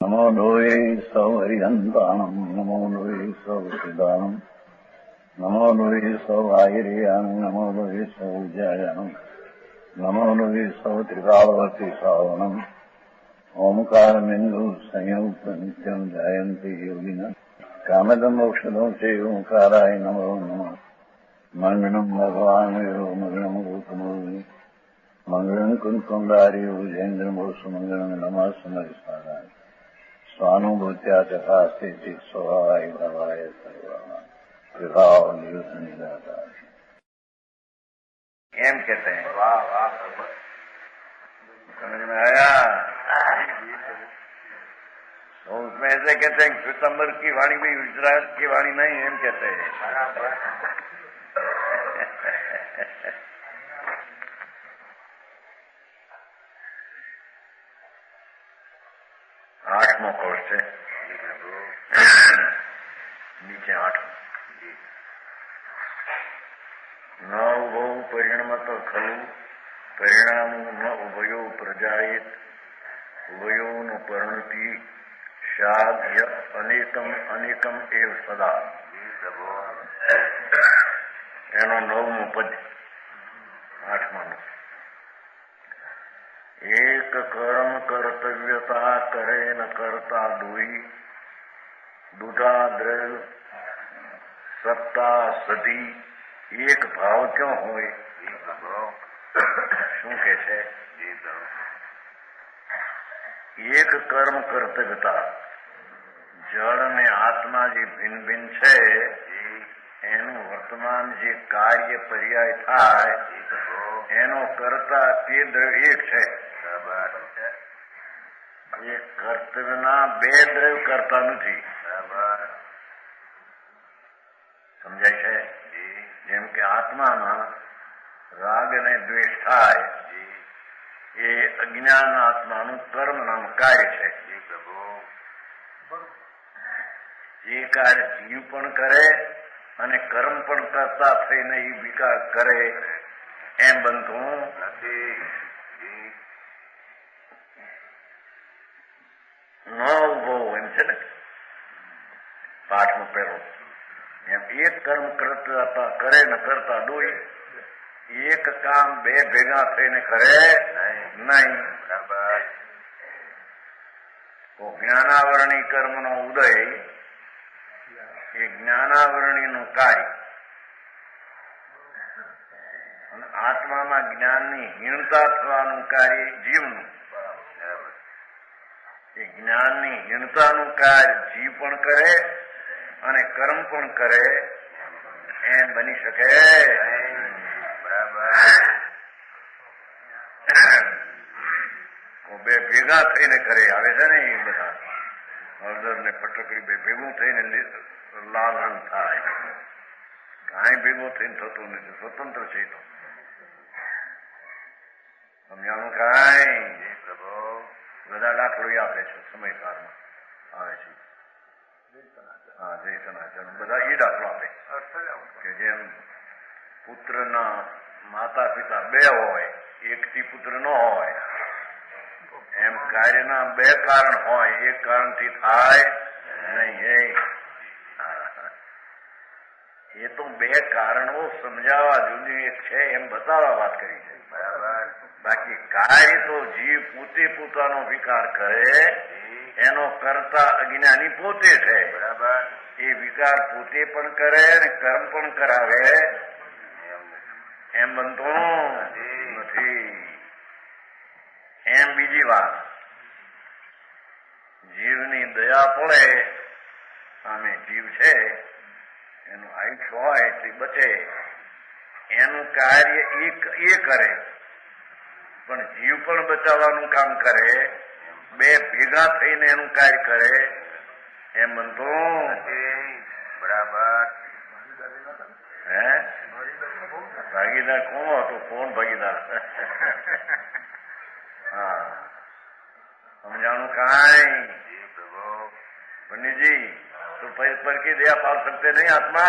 નમો લોહે સૌ હરિહંતાણમ નમો લોહે સૌ સિદાનમ નમો લોહે સૌ આયર્યાણમ નમો લોહે સૌ જયાણમ નમો લોહે સૌ ત્રિકાળવતી સાવણમ ઓમકારમિંદુ સંયુક્ત નિત્યમ જાયંતિ યોગિના કામદમ મોક્ષદમ સે ઓંકારાય નમો નમઃ મંગળમ ભગવાન વિરો મંગળમ ગૌતમોર્મિ મંગળમ કુંકુંડાર્યો જૈન્દ્રમોષ મંગળમ નમઃ સમરિસારાય સ્વાનુભૂત્યા ચકાસ્તે સ્વભાવાય ભાવાય સર્વા વિભાવ નિયુદ્ધ નિરાકાર એમ कहते हैं। वाह वाह समझ में आया। तो उसमें ऐसे कहते हैं सितंबर की वाणी भी गुजरात की वाणी नहीं एम कहते हैं। आठवां कोर्स है नीचे आठवां न उभौ परिणमत खलु परिणाम न उभयो प्रजायेत उभयो न परिणति शाद्य अनेकम अनेकम एव सदा एनो नवमो पद आठमानो एक कर्म कर्तव्यता करे न करता दुई दूधा द्रव्य सत्ता सती एक भाव क्यों होय શું કે છે એક કર્મ કર્તવ્યતા જળ અને આત્મા જે ભિન્ન ભિન્ન છે એનું વર્તમાન જે કાર્ય પર્યાય થાય એનો કરતા તે દ્રવ્ય એક છે। એ કર્તવ્યના બે દ્રવ્ય કરતા નથી સમજાય છે। જેમ કે આત્મામાં રાગ અને દ્વેષ થાય એ અજ્ઞાન આત્માનું કર્મ નામ કાર્ય છે। એ કાર્ય જીવ પણ કરે અને કર્મ પણ કરતા થઈને એ વિકાર કરે એમ બનતું નથી। ન ઉભો એમ છે ને પાઠમાં પહેલો એમ એક કર્મ કરતા કરે ને કરતા દોઈ એક કામ બે ભેગા થઈને કરે નહીં। તો જ્ઞાનાવરણી કર્મનો ઉદય એ જ્ઞાનાવરણીનું કાર્ય અને આત્મામાં જ્ઞાનની હીણતા થવાનું કાર્ય જીવનું એ જ્ઞાનની હીણતાનું કાર્ય જીવ પણ કરે અને કર્મ પણ કરે એમ બની શકે બે ભેગા થઈને કરે આવે છે ને એ બધા હળદર ને પટકડી બે ભેગું થઈને લાલ રંગ થાય કાંઈ ભેગું થઈને થતું નથી સ્વતંત્ર છે તો સમજાણું કાંઈ બધા દાખલો આપે છે સમયકાળમાં આવે છે। હા જય સનાતન બધા એ દાખલો આપે કે જેમ પુત્રના માતા પિતા બે હોય એકથી પુત્ર ન હોય એમ કાર્યના બે કારણ હોય એક કારણથી થાય નહીં। એ તો બે કારણો સમજાવવા જુદી એક છે એમ બતાવવા વાત કરી છે બરાબર। બાકી કાર્ય તો જીવ પોતે પોતાનો વિકાર કરે એનો કરતા અજ્ઞાની પોતે છે બરાબર। એ વિકાર પોતે પણ કરે અને કર્મ પણ કરાવે એમ બનતું નથી। એમ બીજી વાત જીવની દયા પડે સામે જીવ છે એનું આયુષ્ય હોય તે બચે એનું કાર્ય એ કરે પણ જીવ પણ બચાવવાનું કામ કરે બે ભેગા થઈને એનું કાર્ય કરે એમ બનતું બરાબર। હે ભાગીદાર કોણ હતો કોણ ભાગીદાર હા સમझाणु काई पंडित जी तो पर की दया पाल सकते नहीं आत्मा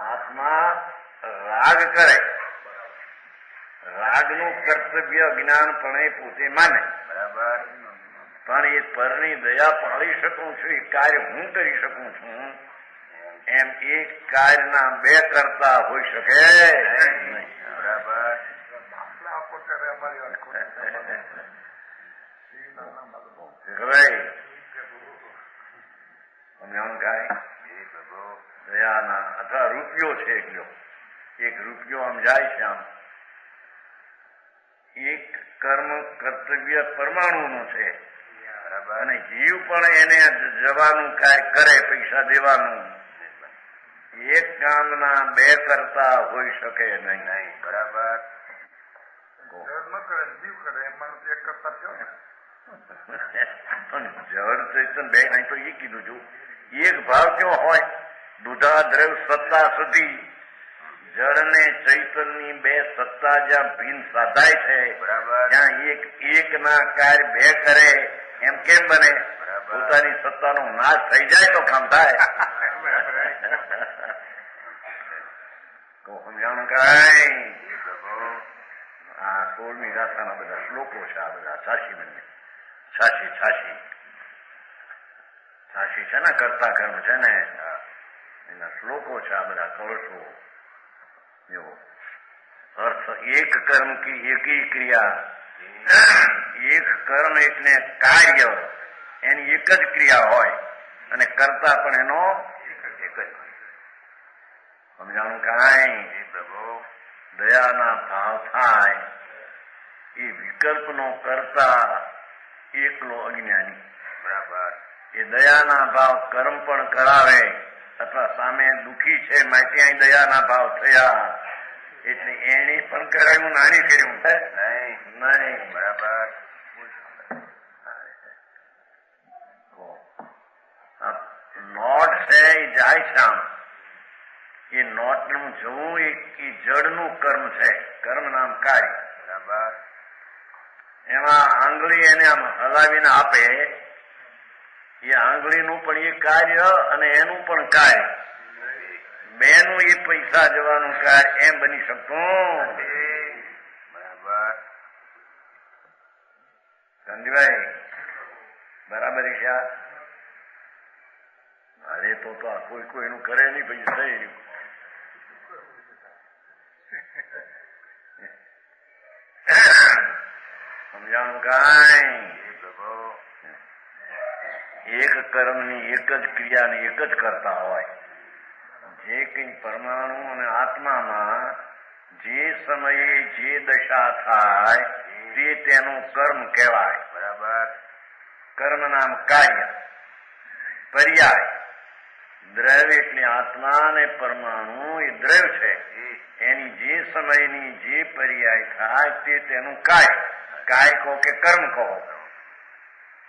आत्मा राग करे ભાગનું કર્તવ્ય જ્ઞાનપણે પોતે માને, બરાબર. પણ એ પરની દયા પાળી શકું છું, એ કાર્ય હું કરી શકું છું, એમ એક કાર્યના બે કરતા હોઈ શકે નહીં. બરાબર. દયાના અથવા રૂપિયો છે એક રૂપિયો આમ જાય છે, આમ એક કર્મ કર્તવ્ય પરમાણુનું છે, અને જીવ પણ એને જવાનું કાર્ય કરે, પૈસા દેવાનું. એક કામના બે કરતા હોઈ શકે નહીં. બરાબર. પણ જળ ચૈતન બે અહીં તો એ કીધું છું, એક ભાવ કેવો હોય, દુધા દ્રવ સત્તા સુધી જળ ને ચૈતન ની બે સત્તા જ્યાં ભીન સાધાય છે, ત્યાં એક ના કાર્ય બે કરે એમ કેમ બને? પોતાની સત્તાનો નાશ થઈ જાય તો કામ થાય. સમજાણું કઈ? આ 16મી ગાથાના બધા શ્લોકો છે, આ બધા છાશી છે ને, કરતા કર્મ છે ને, એના શ્લોકો છે આ બધા કળશો. જો અર્થ એક કર્મ કી એકી ક્રિયા, એક કર્મ એટલે કાર્ય, એની એક જ ક્રિયા હોય, અને કરતા પણ એનો એક જ. સમજાણું કાંઈ? દયાના ભાવ થાય એ વિકલ્પનો કરતા એકલો અજ્ઞાની. બરાબર. એ દયાના ભાવ કર્મ પણ કરાવે, અથવા સામે દુઃખી છે માટે અહીં દયાના ભાવ થયા એટલે એને પણ કરાયું, નાની કર્યું નહીં. બરાબર. નોટ છે એ જાય છે આમ, એ નોટ નું જવું એ જડનું કર્મ છે, કર્મ નામ કાર્ય. બરાબર. એમાં આંગળી એને આમ હલાવીને આપે, એ આંગળીનું પણ એ કાર્ય અને એનું પણ કાર્ય, બેનું એ પૈસા જવાનું કાર્ય એમ બની શકતું. બરાબર. ગાંધીભાઈ બરાબર છે. અરે તો આ કોઈનું કરે નહીં, પછી થઈ રહ્યું. સમજાણું કાંઈ? એક કર્મની એક જ ક્રિયાની એક જ કરતા હોય. જે કઈ પરમાણુ અને આત્મામાં જે સમયે જે દશા થાય તે તેનું કર્મ કહેવાય. બરાબર. કર્મ નામ કાર્ય. પર્યાય દ્રવ્ય એટલે આત્મા અને પરમાણુ એ દ્રવ્ય છે, એની જે સમયની જે પર્યાય થાય તે તેનું કાય. કાય કહો કે કર્મ કહો,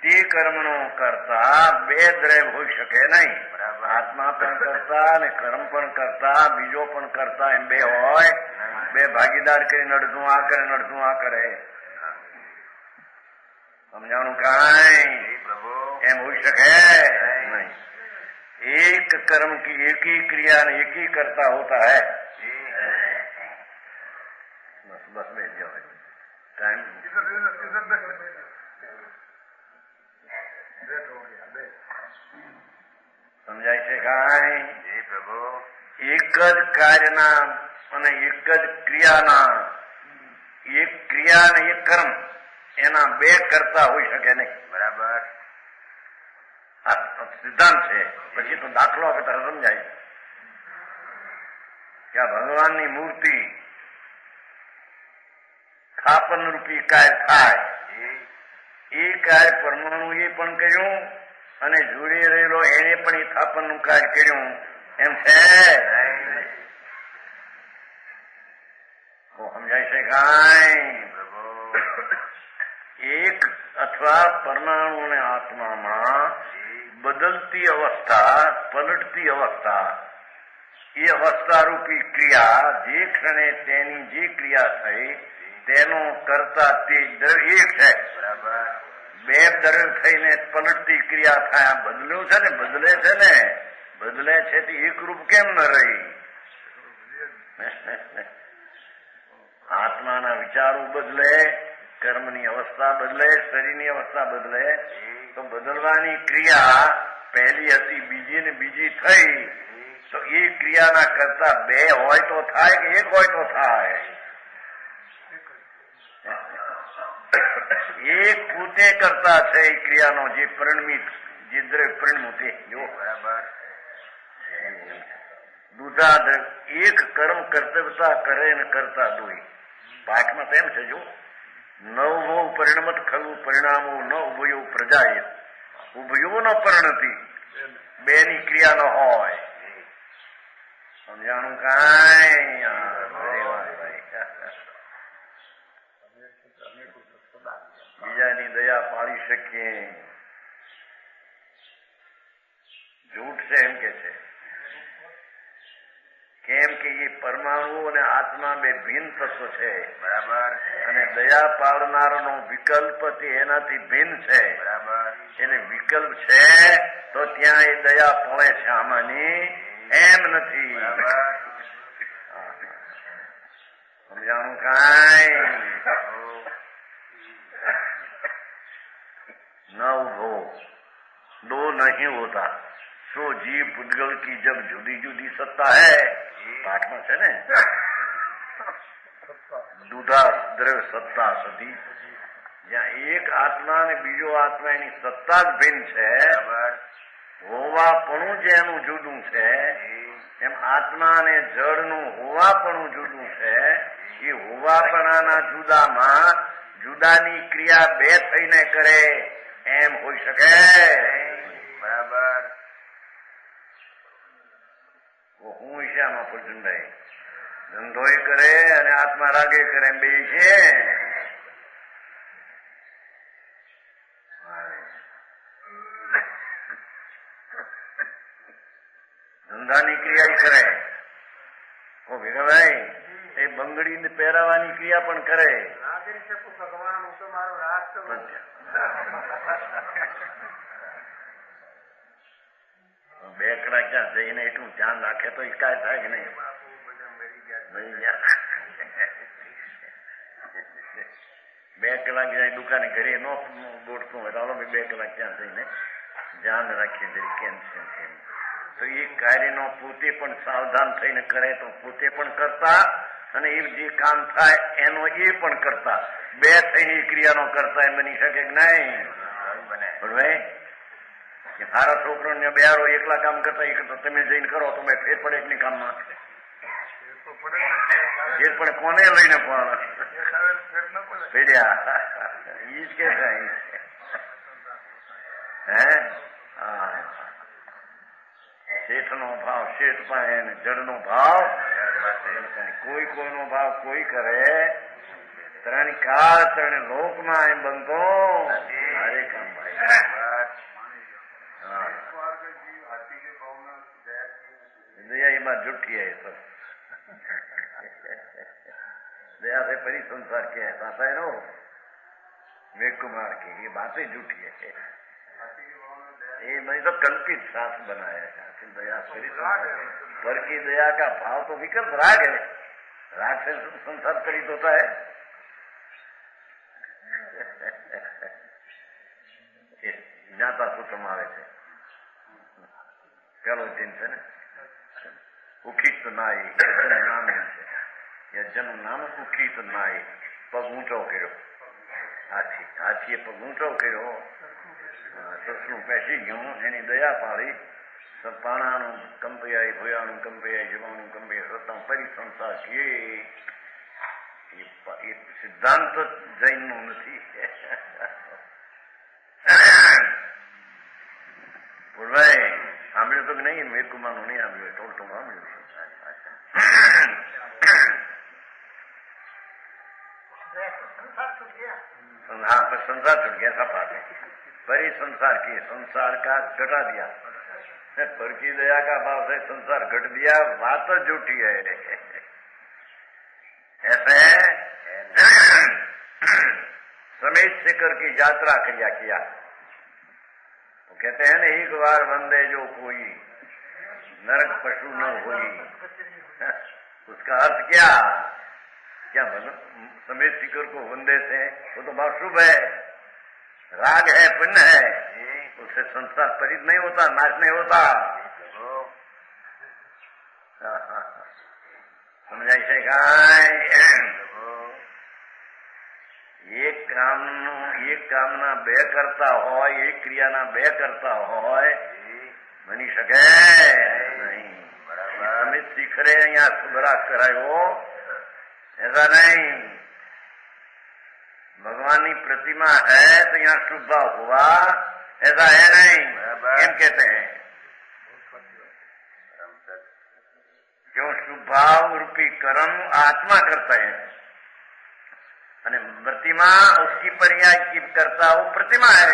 તે કર્મનો કરતા બે દ્રવ્ય હોઈ શકે નહીં. આત્મા પણ કરતા અને કર્મ પણ કરતા, બીજો પણ કરતા, એમ બે હોય. બે ભાગીદાર કરીને અડધું આ કરે ને અડધું આ કરે. સમજાણું કાંઈ? એમ હોઈ શકે નહીં. एक कर्म की एक ही क्रिया ने एक ही करता होता है. बस बस बैठ जाओ, टाइम સમજાય છે કાંઈ? જી પ્રભુ. એક જ કાર્યના અને એક જ ક્રિયાના, એક ક્રિયા અને એક કર્મ એના બે કરતા હોઈ શકે નહીં. બરાબર. સિદ્ધાંત છે. પછી તો દાખલો કરતા સમજાય કે આ ભગવાનની મૂર્તિ સ્થાપન રૂપી કાર્ય થાય, એ કાર્ય પરમાણુ એ પણ કર્યું અને જોડે રહેલો એને પણ એ સ્થાપન નું કાર્ય કર્યું, એમ છે. સમજાય છે કાંઈ? એક અથવા પરમાણુ અને આત્મામાં બદલતી અવસ્થા, પલટતી અવસ્થા, એ અવસ્થા રૂપી ક્રિયા, જે ક્ષણે તેની જે ક્રિયા થઈ તેનો કરતા તે દ્રવ્ય એક છે. બે દ્રવ્ય થઈને પલટતી ક્રિયા થાય. આ બદલ્યું છે ને, બદલે છે ને, બદલે છે તે એક રૂપ કેમ ન રહી? આત્માના વિચારો બદલે, કર્મની અવસ્થા બદલે, શરીરની અવસ્થા બદલે, તો બદલવાની ક્રિયા પહેલી હતી બીજી ને બીજી થઈ, તો એ ક્રિયાના કરતા બે હોય તો થાય કે એક હોય તો થાય? એક પોતે કરતા છે એ ક્રિયાનો જે પરિણમિત, જે દ્રવ્ય પરિણમું તે જો બરાબર. દુધા દ્રવ્ય એક કર્મ કર્તવ્યતા કરે ને કરતા દોઈ. પાઠમાં તેમ છે જો નવમો પરિણમત ખલું પરિણામો ન ઉભયો પ્રજાએ ઉભયો ન પરિણતિ બેની ક્રિયા ન હોય. સમજાણું કાંઈ? બીજાની દયા પાડી શકીએ. જૂઠ છે એમ કે છે. કેમ કે એ પરમાણુ અને આત્મા બે ભિન્ન તત્વ છે. બરાબર. અને દયા પાડનારનો વિકલ્પ તે એનાથી ભિન્ન છે. બરાબર. એને વિકલ્પ છે તો ત્યાં એ દયા પડે છે, આમાંની એમ નથી. સમજાણું કાંઈ? न हो दो नहीं होता सो जीव पुद्गल की जब जुदी जुदी सत्ता है. पाठમાં છે ને દુધા દ્રવ્ય સત્તા સદી, જ્યાં એક આત્મા અને બીજો આત્મા એની સત્તા જ ભિન્ન છે. હોવાપણું જે એનું જુદું છે, એમ આત્મા અને જળનું હોવાપણું જુદું છે. એ હોવાપણાના જુદામાં જુદાની ક્રિયા બે થઈને કરે એમ હોઈ શકે? બરાબર. હું છે આમાં પ્રજનભાઈ? ધંધોય કરે અને આત્મા રાગે કરે એમ બે છે? ધંધાની ક્રિયા કરે. ઓ ભીખાભાઈ, એ બંગડી પહેરાવાની ક્રિયા પણ કરે. બે કલાક ક્યાં જઈને એટલું ધ્યાન રાખે તો કાંઈ થાય કે નહીં? બે કલાક જાય દુકાને ઘરે ન ગોઠતું હોય તો બે કલાક ત્યાં જઈને ધ્યાન રાખીએ જરી કેમ છે. તો એ કાર્યનો પોતે પણ સાવધાન થઈને કરે તો પોતે પણ કરતા, અને એ જે કામ થાય એનો એ પણ કરતા, બે થઈને એ ક્રિયાનો કરતા એમ બની શકે કે નહીં? ભાઈ કે તારા છોકરોને બેહારો એકલા કામ કરતા એ કરતા તમે જઈને કરો તો ભાઈ ફેર પડે એકની કામમાં? ફેર પડે કોને લઈને પણ ફેર્યા ઈ જ કે હે? હા, શેઠનો ભાવ શેઠ પાસે, જળનો ભાવ કોઈ કોઈનો ભાવ કોઈ કરે. ત્રણ કાળ ત્રણ લોકમાં એમ બનતો હરે કામ ભાઈ. दया एમાં जुटी है सब. दया से परी संसार के ऐसा है नो विवेक कुमार की ये बातें झूठी है. ये मैंने तो कल्पित शास्त्र बनाया है. दया पर की दया का भाव तो विकल्प राग है. राग से संसार प्रेरित होता है. ज्ञाता सूत्र આવે છે પેલો દિન છે ને ઉખિત નાય યજ્ઞ નામ છે. યજ્ઞનું નામ ઉખિત નાય. પગ ઊંચો કર્યો હાથીએ પગ ઊંચો કર્યો. સસલું પેસી ગયું, એની દયા પાડી. પાણાનું કંપૈયાય, ભોયાનું કંપૈયાય, જવાનું કંપૈયા, સત્તા પરી સંસાર એ સિદ્ધાંત જૈનનું નથી. ભાઈ સાંભળ્યું તો કે નહીં? મેઘકુમારનું નહીં સાંભળ્યું, થોડું થોડું સાંભળ્યું. हाँ पर संसार छूट गया सपा से. परी संसार की संसार का घटा दिया. पर की दया का भाव से संसार घट दिया. बात तो झूठी है. ऐसे समेत शेखर की यात्रा किया. वो कहते हैं ना एक बार वंदे जो कोई नरक पशु न हुई. उसका अर्थ क्या? क्या समेत शिखर को वंदे से वो तो बहुत शुभ है, राग है, पुण्य है, उससे संसार परित नहीं होता, नाश नहीं होता। समझाई से એક કામના બે કરતા હોય, એક ક્રિયાના બે કરતા હોય, બની શકે नहीं। समित शिखरे यहाँ सुधरा करायो, ऐसा नहीं। भगवान की प्रतिमा है तो यहाँ शुभ भाव हुआ, ऐसा है नहीं। एम कहते हैं क्यों? शुभ भाव रूपी कर्म आत्मा करता है, प्रतिमा उसकी पर्याय की करता वो प्रतिमा है।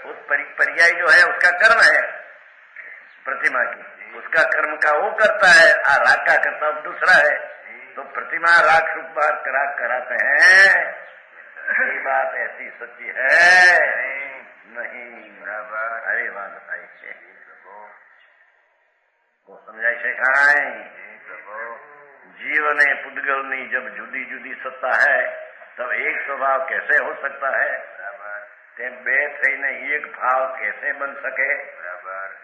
उस पर्याय जो है उसका कर्म है, प्रतिमा की उसका कर्म का वो करता है, राग का करता दूसरा है। तो प्रतिमा राग शुभ राग कराते हैं, ये बात ऐसी सच्ची है नहीं। अरे बात बताई वो समझाई से जीवन पुद्गलनी जब जुदी जुदी सत्ता है तब एक स्वभाव कैसे हो सकता है? ते बे थईने एक भाव कैसे बन सके?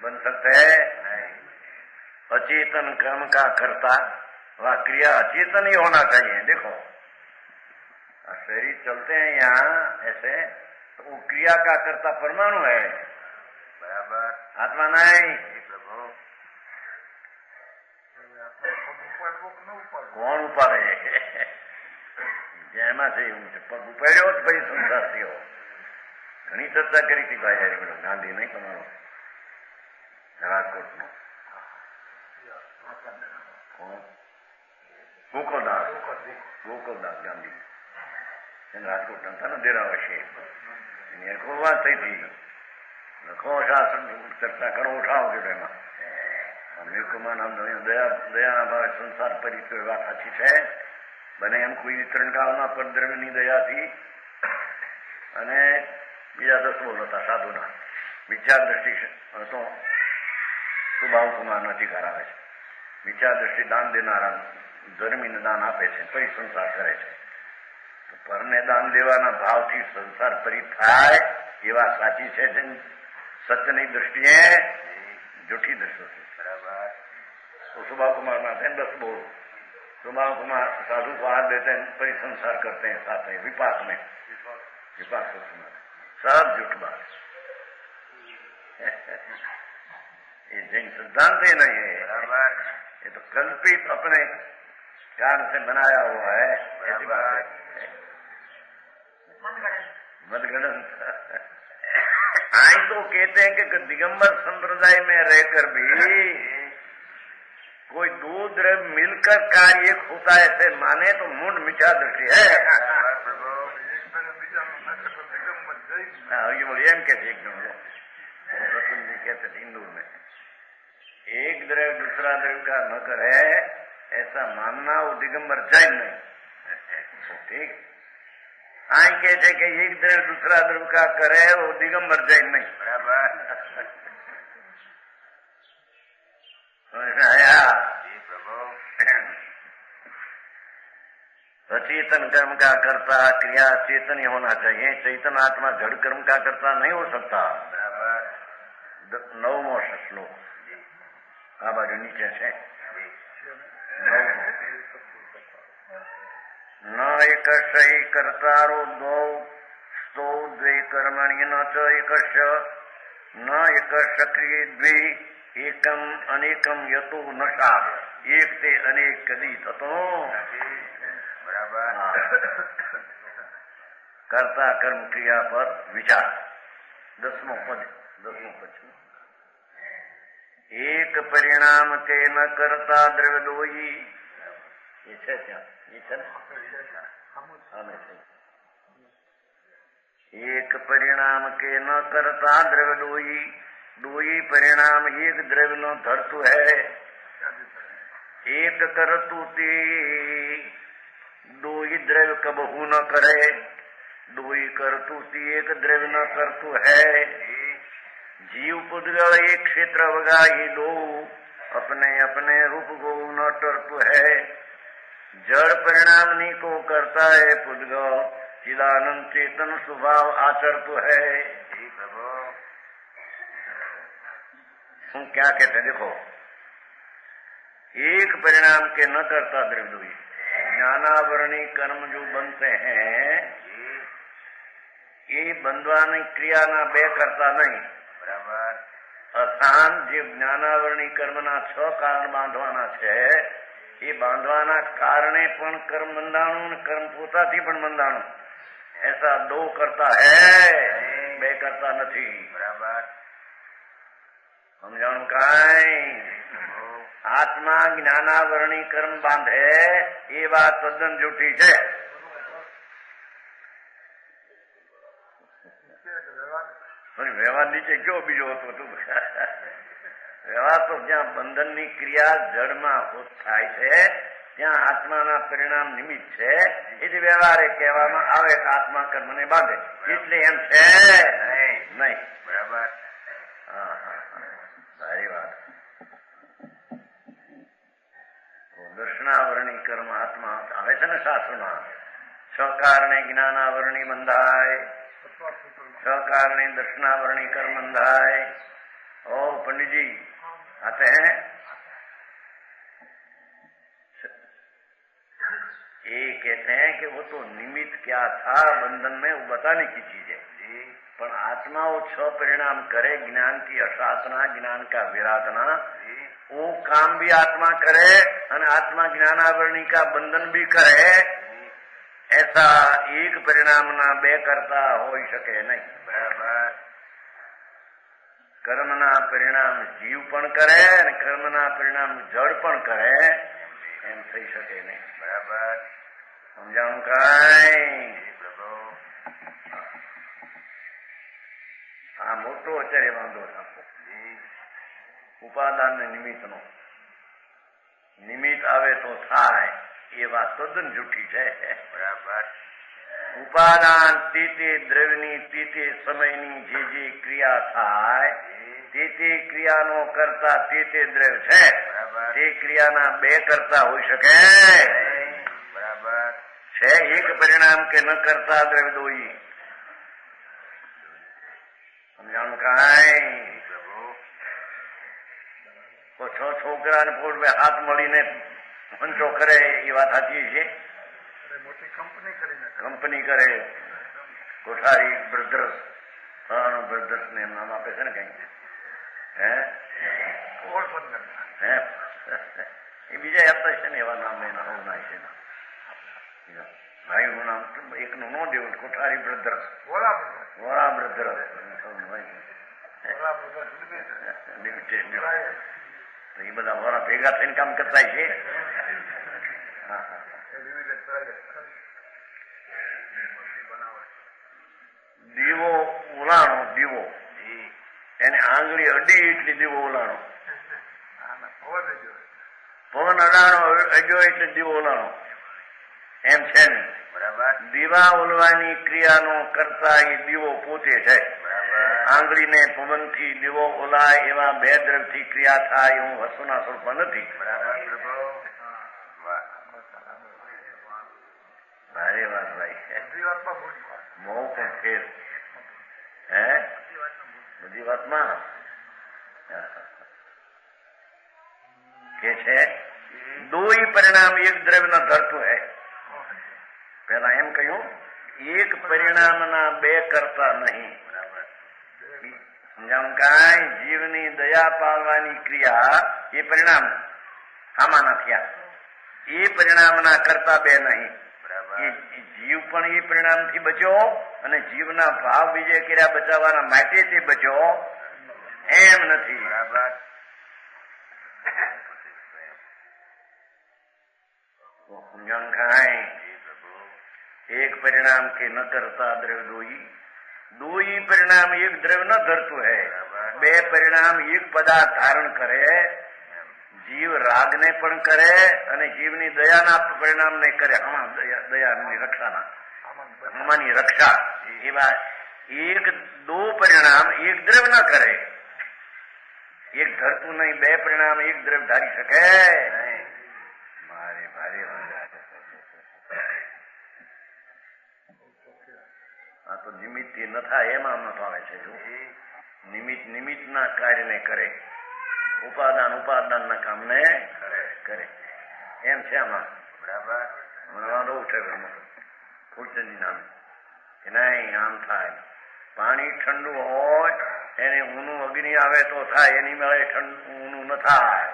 बन सकते है? अचेतन कर्म का कर्ता वह क्रिया अचेतन ही होना चाहिए। देखो शरीर चलते हैं यहाँ ऐसे, तो वो क्रिया का कर्ता परमाणु है, बराबर आत्मा नहीं। કોણ ઉપાડે? જેમાંથી પગ ઉપાડ્યો તો પછી સંસાર થયો। ઘણી ચર્ચા કરી હતી ભાઈ ગાંધી નહીં તમારો રાજકોટ નો ગોકુલદાસ ગાંધી એને રાજકોટ હતા ને દેરા વર્ષે એની એક વાત થઈ હતી, લખો ચર્ચા કરો ઉઠાવો કે એમાં અમીરકુમાર નામ દયાના ભાવે સંસાર પરિચય વાત સાચી છે। બને એમ કોઈ ત્રણકાળના પરદ્રવ્યની દયાથી અને બીજા 10 બોલ હતા સાધુના વિચાર દ્રષ્ટિ તો સુભાવકુમારનો અધિકાર આવે છે। વિચાર દ્રષ્ટિ દાન દેનારા ધર્મીને દાન આપે છે પછી સંસાર કરે છે। તો પરને દાન દેવાના ભાવથી સંસાર પરિત થાય એ વાત સાચી છે। સત્યની દ્રષ્ટિએ જૂઠી દृष्टि बराबर। तो सुभाव कुमार में आते हैं 10 बोल, सुभाव कुमार साधु को हाथ देते हैं परि संसार करते हैं साथ में विपाक में, विपाक को सुना सब झूठ बात। ये जैन सिद्धांत ही नहीं है, ये तो कल्पित अपने कान से बनाया हुआ है, ऐसी बात है मतगणन। आई तो कहते हैं कि दिगंबर संप्रदाय में रहकर भी कोई 2 द्रव्य मिलकर कार्य एक होता है ऐसे माने तो मूड मिथ्या दृष्टि है। ये बोलिए एम कहते रतन जी कहते हिंदू में एक द्रव्य दूसरा द्रव्य का न करे ऐसा मानना वो दिगंबर जैन नहीं। ठीक आई कहते कि एक द्रव्य दूसरा द्रव्य का करे वो दिगंबर जैन नहीं। बराबर आया अचेतन कर्म का करता क्रिया चेतन ही होना चाहिए। चैतन आत्मा जड़ कर्म का करता नहीं हो सकता। बराबर 9वां श्लोक आ बाजू नीचे से न एक ही कर्तारो द्वौ स्तौ द्वे कर्मणि न च एकस्य न एक सक्रिय द्वे एकम अनेकम यतो नशा एक से अनेक कदी ततो। बराबर कर्ता कर्म क्रिया पर विचार 10वां पद एक परिणाम के न करता द्रव्य दोई। ये है क्या? ये है एक परिणाम के न करता द्रव्य दोई, दोई परिणाम एक द्रव्य न धरतु है। एक करतु ते दोई द्रव्य कबहू न करे, दोई करतु ती एक द्रव्य न करतु है। जीव पुद्गल एक क्षेत्र वगा ये दो अपने अपने रूप गो न टरतु है। जड़ परिणामनी को करता है पुद्गल, चिदानंद चेतन स्वभाव आचरत है। हम क्या कहते हैं, देखो, एक परिणाम के न करता द्रव्य, ज्ञानावरणी कर्म जो बनते हैं ये बंधवानी क्रियाना બે કરતા નહીં, બરાબર। અસાન જે જ્ઞાનાવરણી કર્મના 6 કારણ બાંધવાના છે એ બાંધવાના કારણે પણ કર્મ બંધાણું અને કર્મ પોતાથી પણ બંધાણું, ऐसा 2 કરતા है, 2 કરતા નથી, બરાબર। સમજાણું કાંઈ? આત્મા જ્ઞાનાવરણી કર્મ બાંધે એ વાત તદ્દન જૂઠી છે। વ્યવહાર નીચે કયો બીજો હતો તું? વ્યવહાર તો જ્યાં બંધનની ક્રિયા જડમાં થાય છે ત્યાં આત્માના પરિણામ નિમિત્ત છે, એટલે વ્યવહારે કહેવામાં આવે કે આત્મા કર્મને બાંધે, એટલે એમ છે નહીં, બરાબર। હા હા હા, સારી વાત। દર્શનાવરણી કર્મ આત્મા આવે છે ને શાસ્ત્રમાં, 6 કારણે જ્ઞાનાવરણી બંધાય, 6 કાरणे दर्शनावरणी कर्म बंधाए। ओ पंडित जी आते हैं, ये कहते हैं कि वो तो निमित्त क्या था बंधन में वो बताने की चीज है, पर आत्मा वो 6 परिणाम करे, ज्ञान की असाधना, ज्ञान का विराधना, वो काम भी आत्मा करे और आत्मा ज्ञानावरणी का बंधन भी करे, ऐसा एक परिणाम ना 2 करता हो શકે नहीं, बराबर। कर्मना परिणाम जीव पण करे અને કર્મના પરિણામ જડ પણ કરે એમ થઈ શકે નહીં, બરાબર। સમજાણું કાંઈ? આ મોટો અત્યારે વાંધો થતો, ઉપાદાન ને નિમિત્તનો, નિમિત્ત આવે તો થાય એ વાત તદ્દન જૂઠી છે, બરાબર। ઉપાદાન તે દ્રવ્યની તે સમયની જે ક્રિયા થાય તે ક્રિયાનો કરતા તે દ્રવ્ય છે, તે ક્રિયાના 2 કરતા હોઈ શકે, બરાબર છે। એક પરિણામ કે ન કરતા દ્રવ્ય દોઈ, સમજાણું કાંઈ? તો 6 છોકરાને પોટ હાથ મળીને મંચો કરે એ વાત સાચી છે? મોટી કંપની કરે, કોઠારી બ્રધર્સ, બ્રધર્સ ને નામ આપે છે ને કઈ, હે એ બીજા આપતા છે ને એવા નામ એના હોના છે, ભાઈનું નામ એકનું ન દેવું, કોઠારી બ્રધર્સ, વોરા બ્રધર્સ લિમિટેડ, એ બધા વોરા ભેગા થઈને કામ કરતા છે। હા હા, દીવો ઉલાણો, દીવો એને આંગળી અડી એટલી દીવો ઉલાણો, પવન અડાણો અડ્યો એટલે દીવો ઉલાણો, એમ છે ને, બરાબર। દીવા ઉલવાની ક્રિયાનો કરતા એ દીવો પોતે છે, આંગળીને પવનથી દીવો ઉલાય એવા 2 દ્રવ્યથી ક્રિયા થાય હું વસ્તુના સ્વરૂપમાં નથી, બરાબર। ભારી વાત ભાઈ, મોહ પણ ફેર હે બધી વાતમાં કે છે 2 પરિણામ એક દ્રવ્ય ન ધરતું હે। પેલા એમ કહ્યું એક પરિણામના 2 કરતા નહીં, સમજાવું કાંઈ? જીવની દયા પાળવાની ક્રિયા એ પરિણામ આમાંના થયા, એ પરિણામના કરતા 2 નહીં, જીવ પણ એ પરિણામથી બચ્યો અને જીવના ભાવ બીજે કર્યા બચાવવાના માટે તે બચ્યો એમ નથી, બરાબર। સમજણ ખાય? એક પરિણામ કે ન કરતા દ્રવ્ય દોઈ પરિણામ એક દ્રવ્ય ન ધરતું है, 2 પરિણામ એક પદાર્થ ધારણ કરે, જીવ રાગને પણ કરે અને જીવની દયાના પરિણામને કરે, આમાં દયાની રક્ષાના, આમાંની રક્ષા, એવા 2 પરિણામ એક દ્રવ્ય ન કરે, એક ધરતું નહીં, 2 પરિણામ એક દ્રવ્ય ધારી શકે, મારે ભારે તો નિમિત્તથી ન થાય એમાં મત આવે છે. જો નિમિત્તના કાર્યને કરે, ઉપાદાનના કામને કરે એમ છે આમાં. બરાબર. મને વાંધો ઉઠે ફૂલચંદજી નામ કે નહીં આમ થાય. પાણી ઠંડુ હોય એને ઊનું અગ્નિ આવે તો થાય, એની મેળે ઠંડુ ઊનું ન થાય.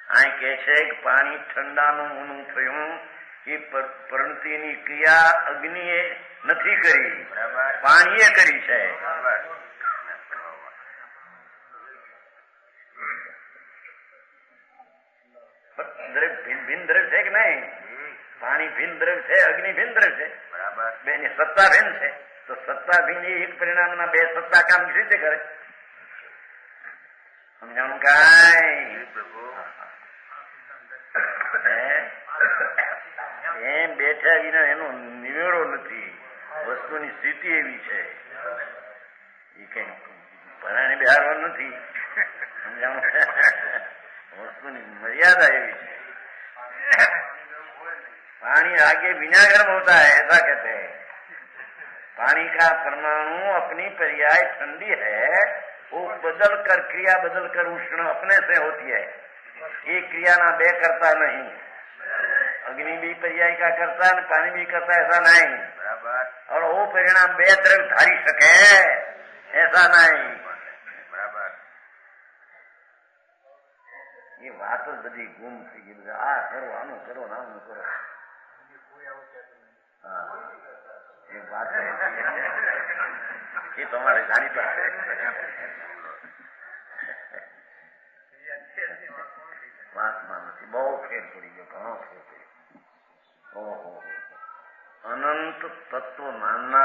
અહીં કે છે કે પાણી ઠંડાનું ઊનું થયું એ પ્રવૃત્તિની ક્રિયા અગ્નિએ નથી કરી, પાણીએ કરી છે. ભિન્ન દ્રવ્ય છે કે નહીં? પાણી ભિન્ન દ્રવ્ય છે, અગ્નિ ભિન્ન દ્રવ્ય છે. બરાબર. બે ની સત્તા ભિન્ન છે. તો સત્તા ભિન્ન એક પરિણામના બે સત્તા કામ કેવી રીતે કરે? સમજાણું કાંઈ? એમ બેઠા વિના એનો નિવેડો નથી. વસ્તુની સ્થિતિ એવી છે, એ કઈ પરાણે બિહારવાનું નથી. સમજાણું? વસ્તુની मर्यादा एवी है. पानी आगे विनागर्म होता है ऐसा कहते हैं. पानी का परमाणु अपनी पर्याय ठंडी है, वो बदल कर क्रिया बदल कर उष्ण अपने से होती है. एक क्रिया ना बे करता नहीं. अग्नि भी पर्याय का करता है, पानी भी करता है, ऐसा नहीं. और वो परिणाम बे द्रव्य धारी सके ऐसा नहीं. ये बात बड़ी गुम थी गई. आ करो आनु करो नानु करो. हाँ ये बात ये तुम्हारे जानी पर है. बात मानती बहुत फेर पड़ी गई. कहाँ फेर पड़ी? ओहो अनंत तत्व मानना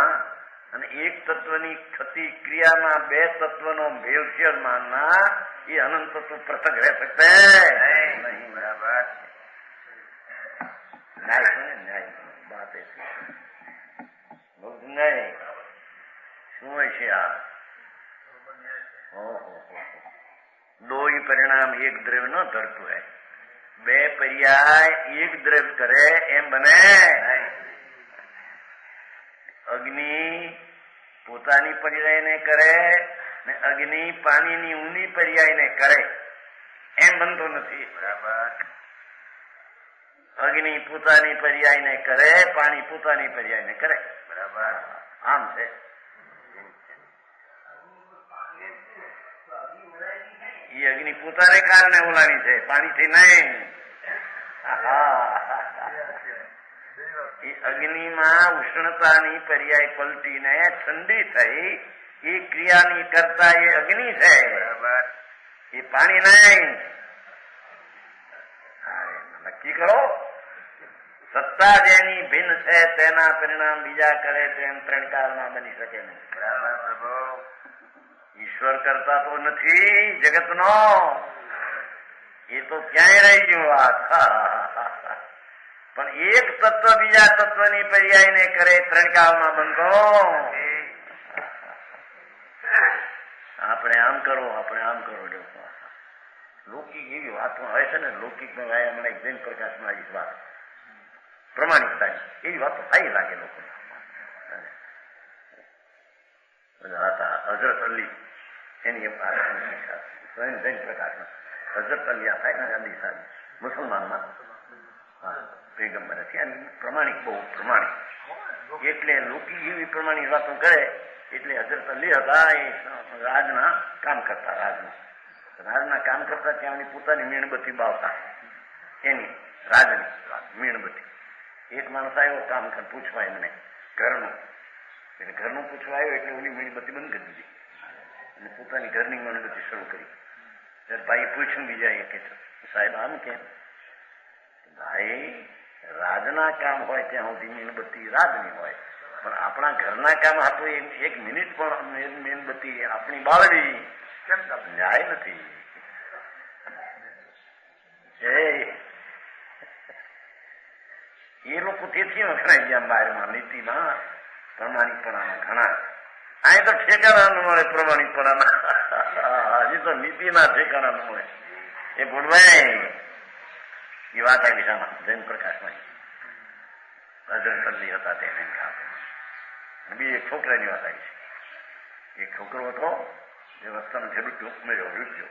અને એક તત્વની થતી ક્રિયામાં બે તત્વનો ભેળસેળ માનના, ये अनंत तत्व पृथक रह सकते हैं नहीं. बराबर. न्याय सुने, न्याय बात ऐसी नहीं. શું છે આ? दो ही परिणाम एक द्रव्य न धरતું है. બે પર્યાય એક દ્રવ્ય કરે એમ બને. અગ્નિ પોતાની પર્યાયને કરે ને અગ્નિ પાણીની ઊની પર્યાયને કરે એમ બનતો નથી. બરાબર. અગ્નિ પોતાની પર્યાયને કરે, પાણી પોતાની પર્યાયને કરે. બરાબર. આમ છે. એ અગ્નિ પોતાને કારણે ઓલાની છે, પાણીથી નહીં. અગ્નિમાં ઉષ્ણતાની પર્યાય પલટીને ઠંડી થઈ, એ ક્રિયાની કરતા એ અગ્નિ છે, એ પાણી નહીં. નક્કી કરો. સત્તા જેની ભિન્ન છે તેના પરિણામ બીજા કરે તેમ ત્રણ કાળમાં બની શકે નહીં. બરાબર પ્રભુ. ઈશ્વર કરતા તો નથી જગતનો, એ તો ક્યાંય રહી ગયું વાત. પણ એક તત્વ બીજા તત્વની પર્યાયને કરે ત્રણ કાળમાં બનતો. આપણે આમ કરો, આપણે આમ કરો. લૌકિક એવી વાતો આવે છે ને, લૌકિકમાં ગાય હમણાં જૈન પ્રકાશમાં આવી વાત પ્રમાણિકતાની એવી વાતો સારી લાગે લોકોને. હતા હઝરત અલી એની જૈન પ્રકાશમાં હઝરત અલી આ થાય ને અલી સાહેબ મુસલમાનમાં પેગમ્બર હતી. અને પ્રમાણિક બહુ પ્રમાણિક, એટલે લૌકિક એવી પ્રમાણિક વાતો કરે. એટલે હઝરત અલી હતા એ રાજના કામ કરતા. રાજના કામ કરતા ત્યાં પોતાની મીણબત્તી બાવતા, એની રાજની મીણબત્તી. એક માણસ આવ્યો કામ પૂછવા એમને ઘરનું, એટલે ઘરનું પૂછવા આવ્યો એટલે ઓલી મીણબત્તી બંધ કરી દીધી અને પોતાની ઘરની મીણબત્તી શરૂ કરી. ત્યારે ભાઈ પૂછ્યું બીજા કે સાહેબ આમ કેમ? ભાઈ રાજના કામ હોય ત્યાં સુધી મીણબત્તી રાજની હોય, પણ આપણા ઘરના કામ હતું એક મિનિટ પણ મીણબત્તી આપણી બાળવી કેમ ન્યાય નથી. એ લોકો તેથી વખણાઈ ગયા બહારમાં નીતિમાં પ્રમાણિકપણામાં ઘણા. અહીં તો ઠેકાણા ન મળે પ્રમાણિકપણાના, હજી તો નીતિના ઠેકાણા ન મળે. એ ભૂલભાઈ એ વાત આવી શામાં જૈન પ્રકાશમાં અજરતલ્લી હતા તેને ખાતો. બીજી એક છોકરાની વાત આવી છે. એક છોકરો હતો જે રસ્તાનો જે રૂપિયો મળ્યો રૂપિયો,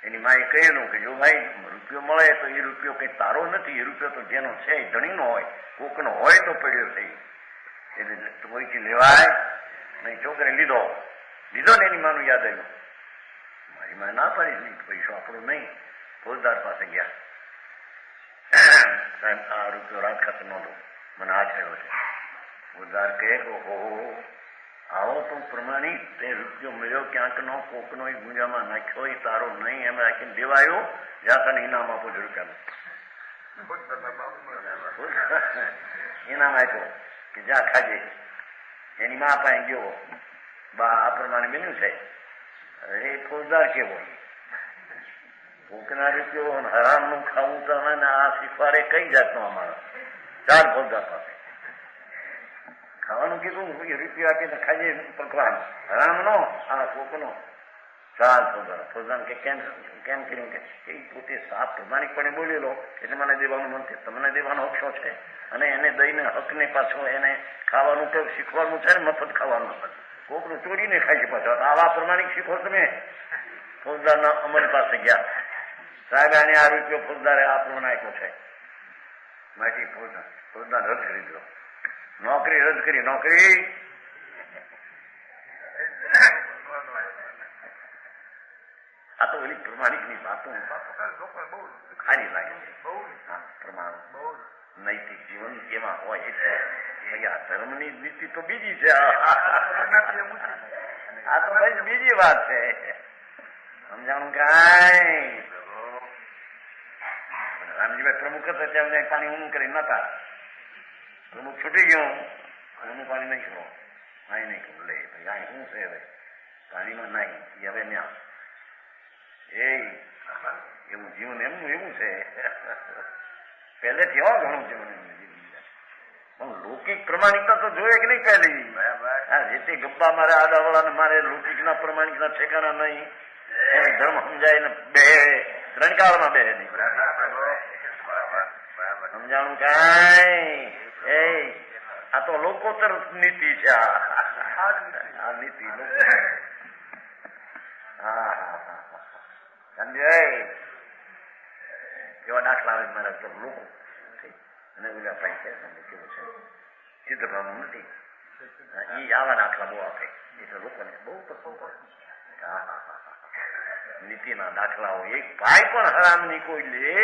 એની માએ કહેલું કે જો ભાઈ રૂપિયો મળે તો એ રૂપિયો કઈ તારો નથી, એ રૂપિયો તો જેનો છે એ ધણીનો હોય, કોકનો હોય તો પડ્યો થઈ, એટલે કોઈથી લેવાય નહીં. છોકરે લીધો ને એની માનું યાદ આવ્યું, મારી માં ના પાડી નહીં, પૈસો આપણો નહીં. ફોજદાર પાસે ગયા, સાહેબ આ રૂપિયો રાત ખાતે નહોતો, મને આ થયો છે. ફોજદાર કહે ઓહો આવો તો પ્રમાણિક તે રૂપિયો મળ્યો ક્યાંકનો કોકનો એ ગુંજામાં નાખ્યો, એ તારો નહીં, એમ રાખીને દેવાયો, જ્યાં તને ઇનામ આપો છો રૂપિયાનું. ઇનામ આપ્યો કે જા ખાજે. એની મા પાસે ગયો, બા આ પ્રમાણે બન્યું છે. અરે ફોજદાર કેવો, કોકના રૂપિયો હરામ નું ખાવું તમે આ શીખવાડે કઈ જાતનો અમારો. ચાર ફોજદાર પાસે ખાવાનું કીધું, રૂપિયો આપીને ખાજે પકવાન, હરામ નો આ કોકનો. ચાલ ફોજદાર કે કેમ કર્યું કે પોતે સાફ પ્રમાણિકપણે બોલેલો એટલે મને દેવાનું મન છે, તમને દેવાનો હક છે, અને એને દઈને હકને પાછો એને ખાવાનું તો શીખવાનું છે ને, મફત ખાવાનું. કોકનું ચોરીને ખાય છે પાછો. આવા પ્રમાણિક શીખો તમે. ફોજદારના અમલ પાસે ગયા, સાહેબ આને આ રૂપિયો ફોજદારે આ પ્રમાણે આપ્યો છે. માટી ફોજદાર રદ કરી દીધો, નોકરી રદ કરી. નોકરી આ તો ઓલી પ્રમાણિકની વાતો ખારી લાગે છે. હા, પ્રમાણ નૈતિક જીવન એમાં હોય એટલે ધર્મની નીતિ તો બીજી છે, આ તો ભાઈ બીજી વાત છે. સમજાણું કાંઈ. રામજીભાઈ પ્રમુખ હતા ત્યાં પાણી ઊંઘ કરી નતા, પ્રમુખ છૂટી ગયો, ઊનું પાણી નહીં કરો, અહીં નહીં કરું, લે ભાઈ અહીં શું છે હવે પાણીમાં નહીં, એ હવે ન્યા એવું જીવન એમનું એવું છે. પહેલેથી હો ઘણું જીવન એમનું પણ લૌકિક પ્રમાણિકતા તો જોઈએ કે નહીં પહેલી. હા, જે તે ગબ્બા મારે આડાવાળાને મારે લૌકિકના પ્રમાણિકના ઠેકાણા નહીં, એને ધર્મ સમજાય ને બે રણકાળમાં બે નહીં. સમજાણું કાંઈ. આ તો લોકોત્તર નીતિ છે, આ નીતિ. હા સમજાય એવા દાખલા આવે મારા તો લોકો અને ઓલા ભાઈ છે કેવું છે ચિત્રભાવનું નથી, એ આવા દાખલા બહુ આપે એટલે લોકોને બહુ પસંદ કરે. નીતિના દાખલાઓ. એક ભાઈ પણ હરામની કોઈ લે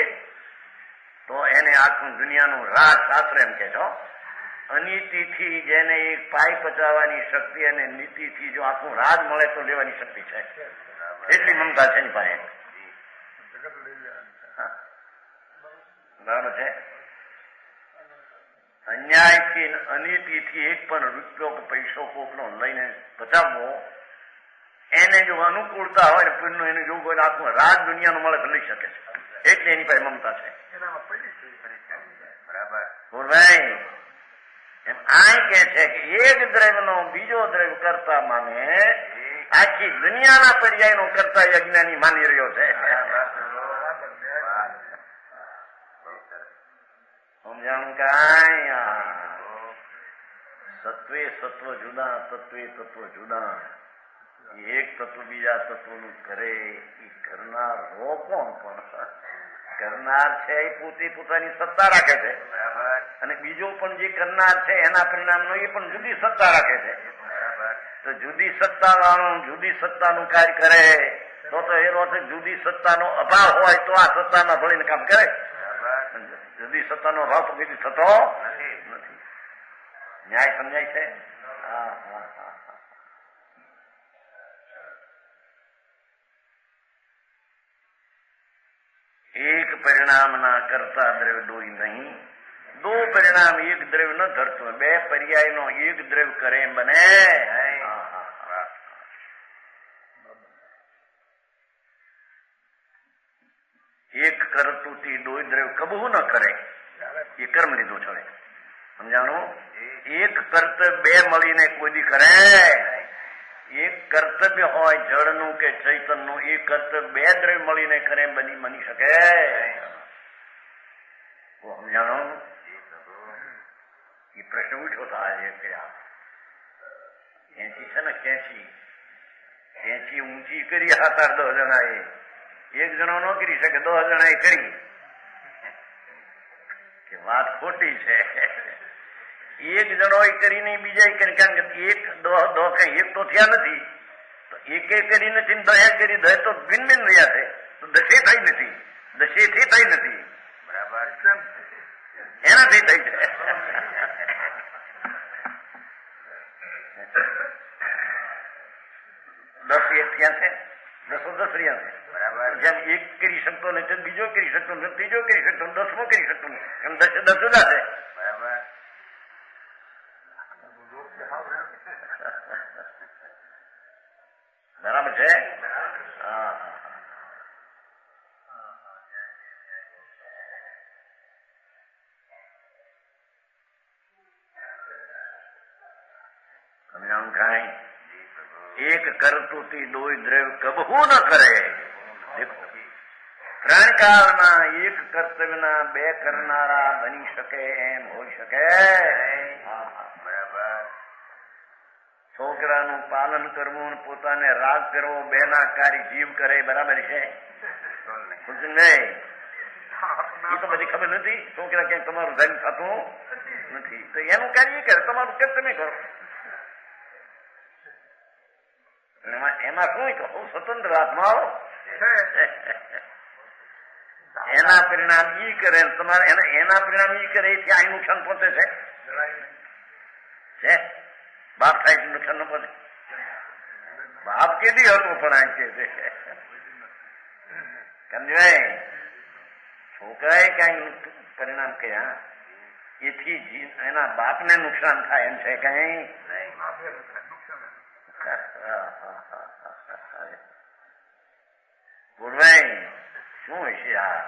તો એને આખું દુનિયાનું રાજ શાસ્ત્ર એમ કે છો. અનીતિથી જેને એક પાય પચાવવાની શક્તિ અને નીતિથી જો આખું રાજ મળે તો લેવાની શક્તિ છે. એટલી મમતા છે એની પાસે. બરાબર છે. અન્યાયથી અનીતિથી એક પણ રૂપિયો કે પૈસો કોકનો લઈને બચાવવો, એને જો અનુકૂળતા હોય ને પુણ્યનું એને જોવું હોય આખું રાજ દુનિયાનું મળે તો લઈ શકે છે. એટલે એની પાસે મમતા છે. ભાઈ એમ આ કે છે કે એક દ્રવ્યનો બીજો દ્રવ્ય કરતા માને આખી દુનિયાના પર્યાયનો કરતા અજ્ઞાની માની રહ્યો છે. સમજાણું કાંઈ. સત્વે સત્વ જુદા, તત્વે તત્વ જુદા. એક તત્વ બીજા તત્વનું કરે એ કરનાર રો કોણ? પણ કરનાર છે એ પોતે પોતાની સત્તા રાખે છે, અને બીજો પણ જે કરનાર છે એના પરિણામનો એ પણ જુદી સત્તા રાખે છે. તો જુદી સત્તા વાળું જુદી સત્તાનું કાર્ય કરે તો એનો અર્થ જુદી સત્તાનો અભાવ હોય તો આ સત્તામાં ભળીને કામ કરે. જુદી સત્તાનો અભાવ તો બીજી થતો નથી. ન્યાય સમજાય છે? હા હા હા. એક પરિણામના કરતા દ્રવ્ય દોઈ નહીં, દો પરિણામ એક દ્રવ્ય ન ધરતું, બે પર્યાય નો એક દ્રવ્ય કરે એમ બને. એક કરતુંથી દો દ્રવ્ય કબૂ ન કરે, એ કર્મ લીધું છે. સમજાણું? એક કર્તવ્ય બે મળીને કોઈ દી કરે. એક કર્તવ્ય હોય જળનું કે ચૈતનનું, એ કર્તવ્ય બે દ્રવ્ય મળીને કરે બની શકે. સમજાણો? એ પ્રશ્ન ઉઠ્યો હતો આજે કર્યા ખેંચી છે ને ખેંચી ઊંચી કરી 7-8-10 જણાએ, એક જણો ન કરી શકે, 10 જણાએ કરી કે વાત ખોટી છે. એક જણો કરી નહીં, બીજા કરી, કારણ કે એક કઈ એક તો થયા નથી, તો એકે કરી નથી ને 10 કરી, 10 તો ભિન્ન ભિન્ન રહ્યા છે, તો 10 થઈ નથી, 10 થી થઈ નથી, બરાબર એનાથી થઈ છે. દસ એક થયા છે, 10 રહ્યા છે. બરાબર જેમ એક કરી શકતો નથી, બીજો કરી શકતો નથી, ત્રીજો કરી શકતો, 10મો કરી શકતો નથી, એમ 10 જુદા છે. બરાબર બરાબર છે. હા, સમજાણું કાંઈ? એક કરતુંથી દોય દ્રવ્ય કબહુ ન કરે. દેખો, 3 કાળમાં એક કર્તવ્યના 2 કરનારા બની શકે એમ હોઈ શકે? બરાબર છોકરાનું પાલન કરવું, પોતાને રાગ કરવો, 2 ના કાર્ય જીવ કરે, બરાબર છે? નહીં, એ તો બધી ખબર નથી. છોકરા ક્યાંક તમારું ધર્મ થતું નથી, તો એનું કાર્ય એ કરે, તમારું કેમ તમે કરો. એમાં શું કહો, સ્વતંત્ર આત્માઓ એના પરિણામ ઈ કરે, તમારે એના પરિણામ ઈ કરે, એથી અહીં નુકસાન પહોંચે છે. બાપ થાય છે નુકસાન ન પહોંચે? બાપ કેદી હતું પણ આ કે છે સમજાય. છોકરાએ કઈ પરિણામ કર્યા, એથી એના બાપને નુકસાન થાય એમ છે કઈ? પૂર્વાઈ શું હશે આ?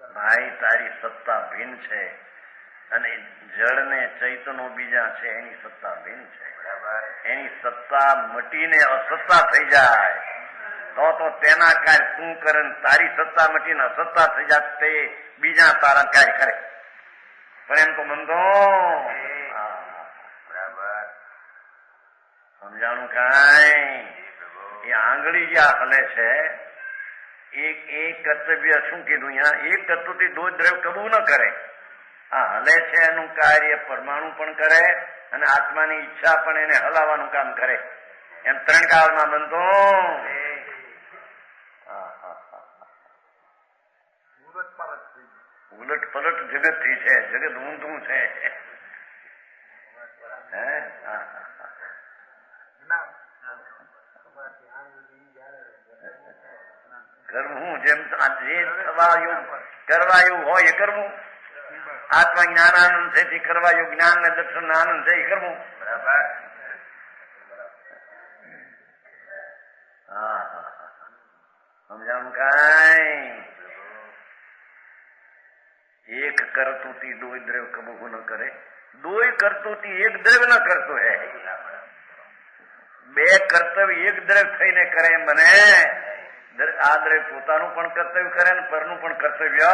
ભાઈ, તારી સત્તા ભિન્ન છે અને જળ ને ચૈતનો બીજા છે, એની સત્તા ભિન્ન છે. એની સત્તા મટીને અસત્તા થઈ જાય તો તેના કાર્ય શું કરે, તારી સત્તા મટીને અસત્તા થઈ જાય તે બીજા તારા કાર્ય કરે. પણ એમ તો બંધો સમજાણું કાંઈ? એ આંગળી જ્યાં હલે છે, એક કર્તવ્ય શું કીધું અહીંયા? એક કર્તવ્યથી 2 દ્રવ્ય કબૂ ન કરે. આ હલે છે એનું કાર્ય પરમાણુ પણ કરે અને આત્માની ઈચ્છા પણ એને હલાવવાનું કામ કરે. એમ 3 કાળમાં બનતો ઉલટ પલટ જગત થી છે. જગત ઊંધું છે. કરવું જેમ જે કરવા એવું હોય એ કરવું. આત્મા જ્ઞાનાનંદ છે તે કરવા એવું, જ્ઞાન ને દર્શન આનંદ છે એ કરવું. બરાબર સમજાણું કાંઈ? એક કરતુંથી 2 દ્રવ્ય કબૂ ન કરે, 2 કરતુંથી 1 દ્રવ્ય ન કરતો હે. 2 કર્તવ્ય 1 દ્રવ્ય થઈને કરે એમ બને? આ દ્રવ્ય પોતાનું પણ કર્તવ્ય કરે ને પરનું પણ કર્તવ્ય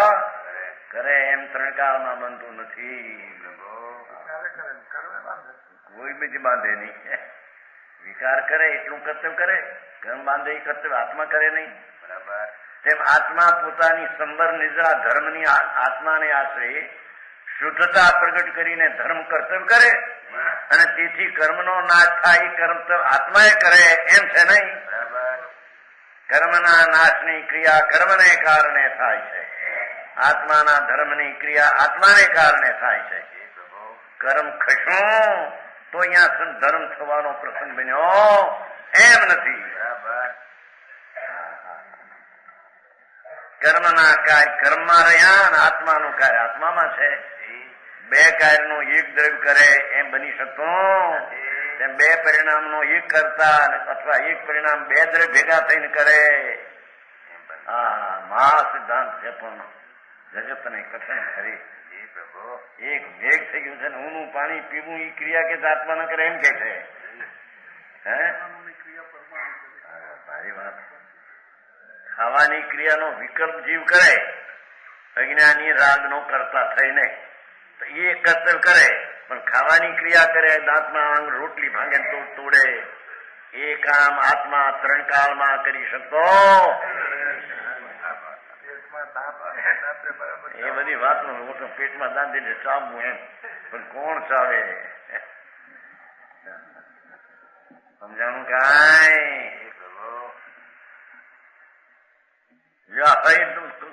કરે, એમ 3 કાળમાં બનતું નથી. કોઈ બીજી બાંધે નહીં. વિકાર કરે એટલું કર્તવ્ય કરે, ઘર બાંધે એ કર્તવ્ય આત્મા કરે નહીં. બરાબર તેમ આત્મા પોતાની સંબર નિદ્રા ધર્મની આત્માને આશ્રય શુદ્ધતા પ્રગટ કરીને ધર્મ કર્તવ્ય કરે અને તેથી કર્મનો નાશ થાય કર્મ આત્માએ કરે એમ છે નહીં? કર્મના નાશની ક્રિયા કર્મને કારણે થાય છે, આત્માના ધર્મની ક્રિયા આત્માને કારણે થાય છે. કર્મ ખશું તો અહીંયા ધર્મ થવાનો પ્રસંગ બન્યો એમ નથી. કર્મના કાર્ય કર્મમાં રહ્યા અને આત્માનું કાર્ય આત્મામાં છે. 2 કાર્યનું 1 દ્રવ્ય કરે એમ બની શકતું? તેમ 2 પરિણામનો 1 કરતા અથવા 1 પરિણામ 2 દ્રવ્ય ભેગા થઈને કરે. મહા સિદ્ધાંત છે પણ જગતને કઠણ ખરી. એક ભેગ થઈ ગયું છે ને ઊનું પાણી પીવું એ ક્રિયા કે આત્મા ન કરે એમ કે છે. ભારી વાત. ખાવાની ક્રિયાનો વિકલ્પ જીવ કરે અજ્ઞાની રાગનો કરતા થઈને તો એ કતલ કરે પણ ખાવાની ક્રિયા કરે, દાંતમાં રોટલી ભાંગે તો તોડે, એ કામ આત્મા 3 કાળમાં કરી શકતો. એ બધી વાતનો પેટમાં દાંત ચાવવું એમ, પણ કોણ ચાવે? સમજાણું કાંઈ?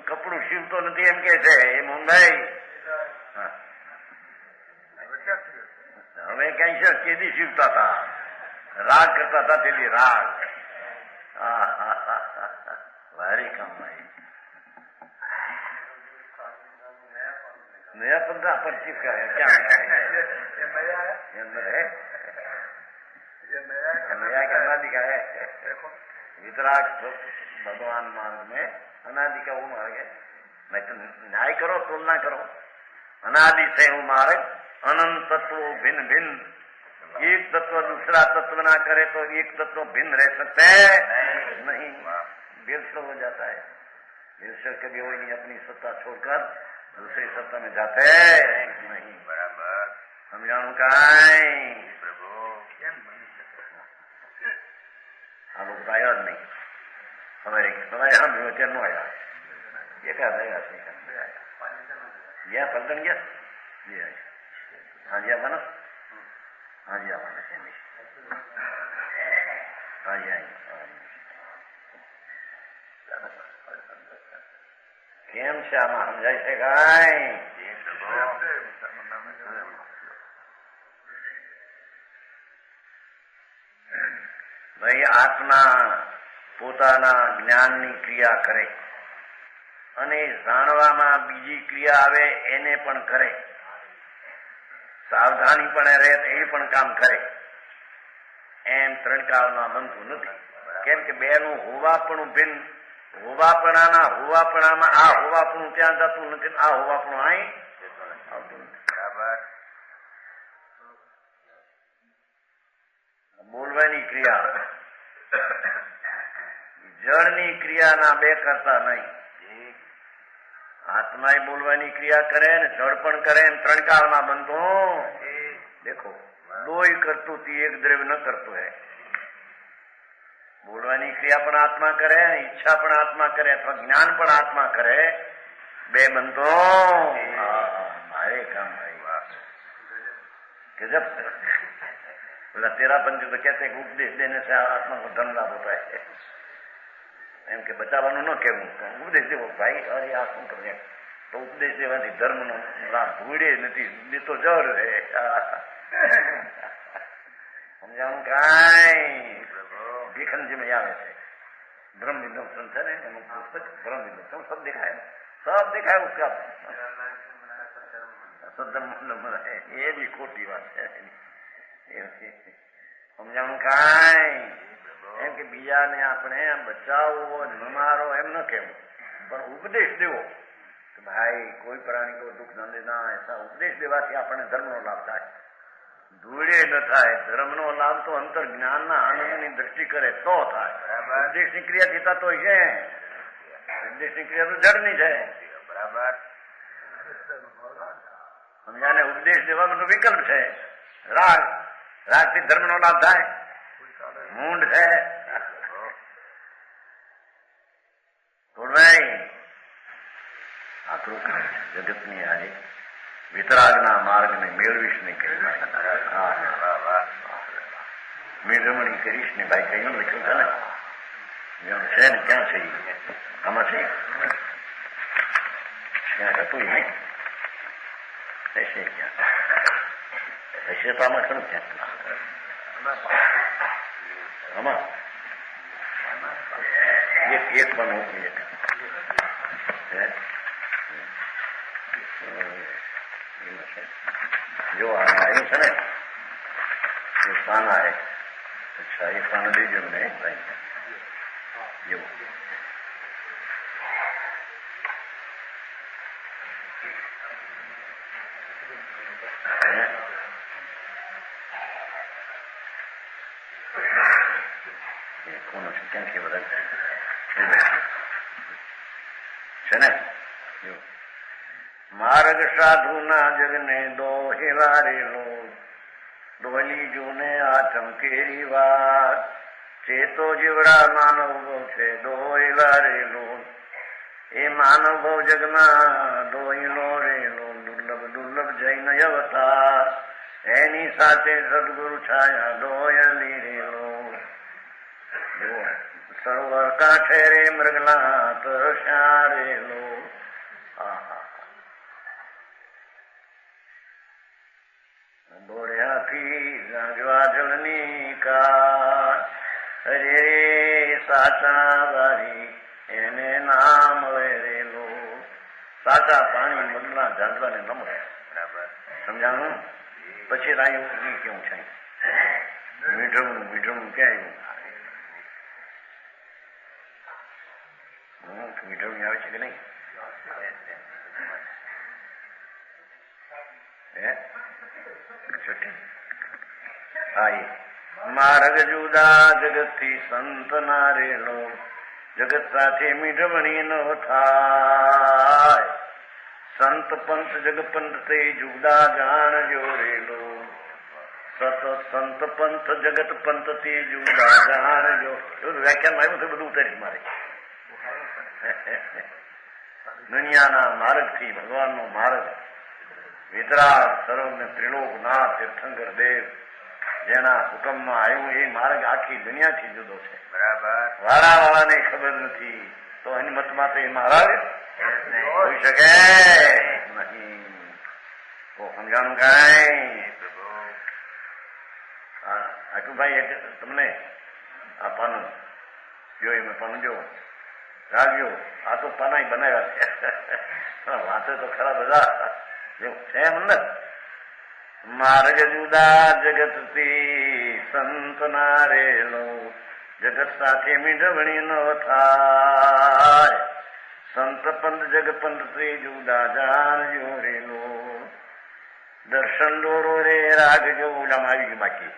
કપડું સીવતો નથી એમ કે છે એ મુંબઈ. હવે કઈ છે કેદી સીવતા હતા, રાગ કરતા હતા તેની રાગ. ભારી કમાઈ. नया पंद्रह 25 का है क्या? ये अंदर है, नया का अनादि का है. वितराग भगवान मार्ग में अनादि का वो मार्ग है. नहीं तो न्याय करो, तुलना करो. अनादि से वो मार्ग, अनंत तत्व भिन्न भिन्न. एक तत्व दूसरा तत्व ना करे तो एक तत्व भिन्न रह सकते हैं नहीं. विरस हो जाता है. विरस कभी वो नहीं अपनी सत्ता छोड़कर दूसरी सत्ता में जाते नहीं. बराबर समझाणु कांई? प्रभु આ લોકો આવ્યા જ નહીં. સવારે આમ અત્યારે નો આવ્યા. એકાદ આવ્યા છે. ગયા પલટન ગયા. હાજી આવવાના, હાજી આવવાના છે. હાજી આવી કેમ છે આમાં સમજાય છે કાંઈ? ભાઈ આત્મા પોતાના જ્ઞાનની ક્રિયા કરે અને જાણવામાં બીજી ક્રિયા આવે એને પણ કરે. સાવધાની પણ રહે એ પણ કામ કરે. એમ 3 કાળમાં બનતું નથી. કેમ કે બેનું હોવાપણું ભિન્ન. હોવાપણાના હોવાપણામાં આ હોવાપણું ત્યાં જતું નથી, આ હોવાપણું અહીં આવતું નથી. બરાબર. બોલવાની ક્રિયા જળની ક્રિયાના 2 કરતા નહીં. આત્માએ બોલવાની ક્રિયા કરે ને જળ પણ કરે એમ 3 કાળમાં બનતું. દેખો દોય કરતું તી એક દ્રવ્ય ન કરતું હે. બોલવાની ક્રિયા પણ આત્મા કરે, ઈચ્છા પણ આત્મા કરે, અથવા જ્ઞાન પણ આત્મા કરે. 2 બનતો મારે કામ ભાઈ. गजब. बोला 13 पंच तो कहते हैं उपदेश देने से आत्मा को धन लाभ होता है. એમ કે બચાવવાનું ન કેવું, ઉપદેશ દેવો ભાઈ. અરે આ શું કરે તો ઉપદેશ દેવાથી ધર્મનો લાભ ભૂડે નથી, દેતો જર હે. સમજાણું કાંઈ? ભીખનજીમાં આવે છે ब्रह्म विलोकन है ना, पुस्तक ब्रह्म विलोकन सब देखा है, सब देखा है उसका. सदम है ये भी खोटी बात है. સમજાણું કાંઈ? એમ કે બીજાને આપણે બચાવવો ન મારો એમ ન કહેવું, પણ ઉપદેશ દેવો કે ભાઈ કોઈ પ્રાણી કો દુઃખ ન દેના, એસા ઉપદેશ દેવાથી આપણને ધર્મનો લાભ થાય. ધૂળે ન થાય. ધર્મનો લાભ તો અંતર જ્ઞાનના આનંદની દ્રષ્ટિ કરે તો થાય. ઉપદેશની ક્રિયા થતા તો છે, ઉપદેશની ક્રિયા તો જડની છે. બરાબર સમજાને? ઉપદેશ દેવાનો તો વિકલ્પ છે. રાગ, રાગથી ધર્મનો લાભ થાય. મૂંડ છે ભાઈ. આકરું જગતની આજે વિતરાગના માર્ગને મેળવીશ ને કહી મેળવણી કરીશ ને ભાઈ કહ્યું લખ્યું છે ને છે ને. ક્યાં છે આમાં છે? ક્યાં હતું નહીં? હશે ક્યાં? હશે તો આમાં ખરું ક્યાં? આમાં એક પણ जो आयु है ना ये स्थान आए. अच्छा ये स्थान दीजिए मैंने भाई. ये कौन है? क्या क्या बदल है ना? માર્ગ સાધુના જગને દોહેલા રેલો, ડોલી જૂને આ ચમકેરી વાત, ચેતો જીવડા માનવ છે દોહેલા રેલો, એ માનવ ભવ જગમાં દોહિલો રેલો, દુર્લભ દુર્લભ જૈન અવતાર, એની સાથે સદગુરુ છાયા દોયલી રેલો. સરોવર કાંઠે રે મૃગલા તરસ્યા રેલો. દોડ્યાથી ગાંજવા જળની કાર, રે સાચા વારી એને નામ વેરેલો. સાચા પાણી મગના જાંજવાને ન મળે. બરાબર સમજાણું? પછી રાયું કેવું છે મીઠું મીઠું ક્યાં આવ્યું? મીઠું આવે છે કે નહીં? માર્ગ જુદા જગત થી સંત ના રેલો, જગત સાથે મીઠવણી ન થાય, સંત પંથ જગપંથ તે જુદા જાણજો રેલો, સત સંત પંથ જગત પંથ થી જુદા જાણજો. વ્યાખ્યાન આવ્યું તો બધું ઉતારી મારે. દુનિયાના માર્ગ થી ભગવાન નો માર્ગ, વિતરાગ સર્વને ત્રિલોકનાથ તીર્થંકર દેવ જેના હુકમમાં આવ્યું એ માર્ગ આખી દુનિયાથી જુદો છે. બરાબર. વાળા વાળાને ખબર નથી તો એની મતમાં તો એ માર્ગ હોઈ શકે નહીં. તો સમજાણું કાંઈ? આટુભાઈ તમને આ પાનું જોઈ મેં પાનું જો રાખ્યો. આ તો પાના બનાવ્યા છે. વાંચે તો ખરા બધા છે એમ ને. માર્ગ જુદા જગત થી સંત ના રેલો, જગત સાથે મીઠવણી ન થાય, સંત પંથ જગપંથ થી જુદા જાણજો રેલો. દર્શન દોરો રે રાખજો. ઓલામાં આવી ગયું બાકી.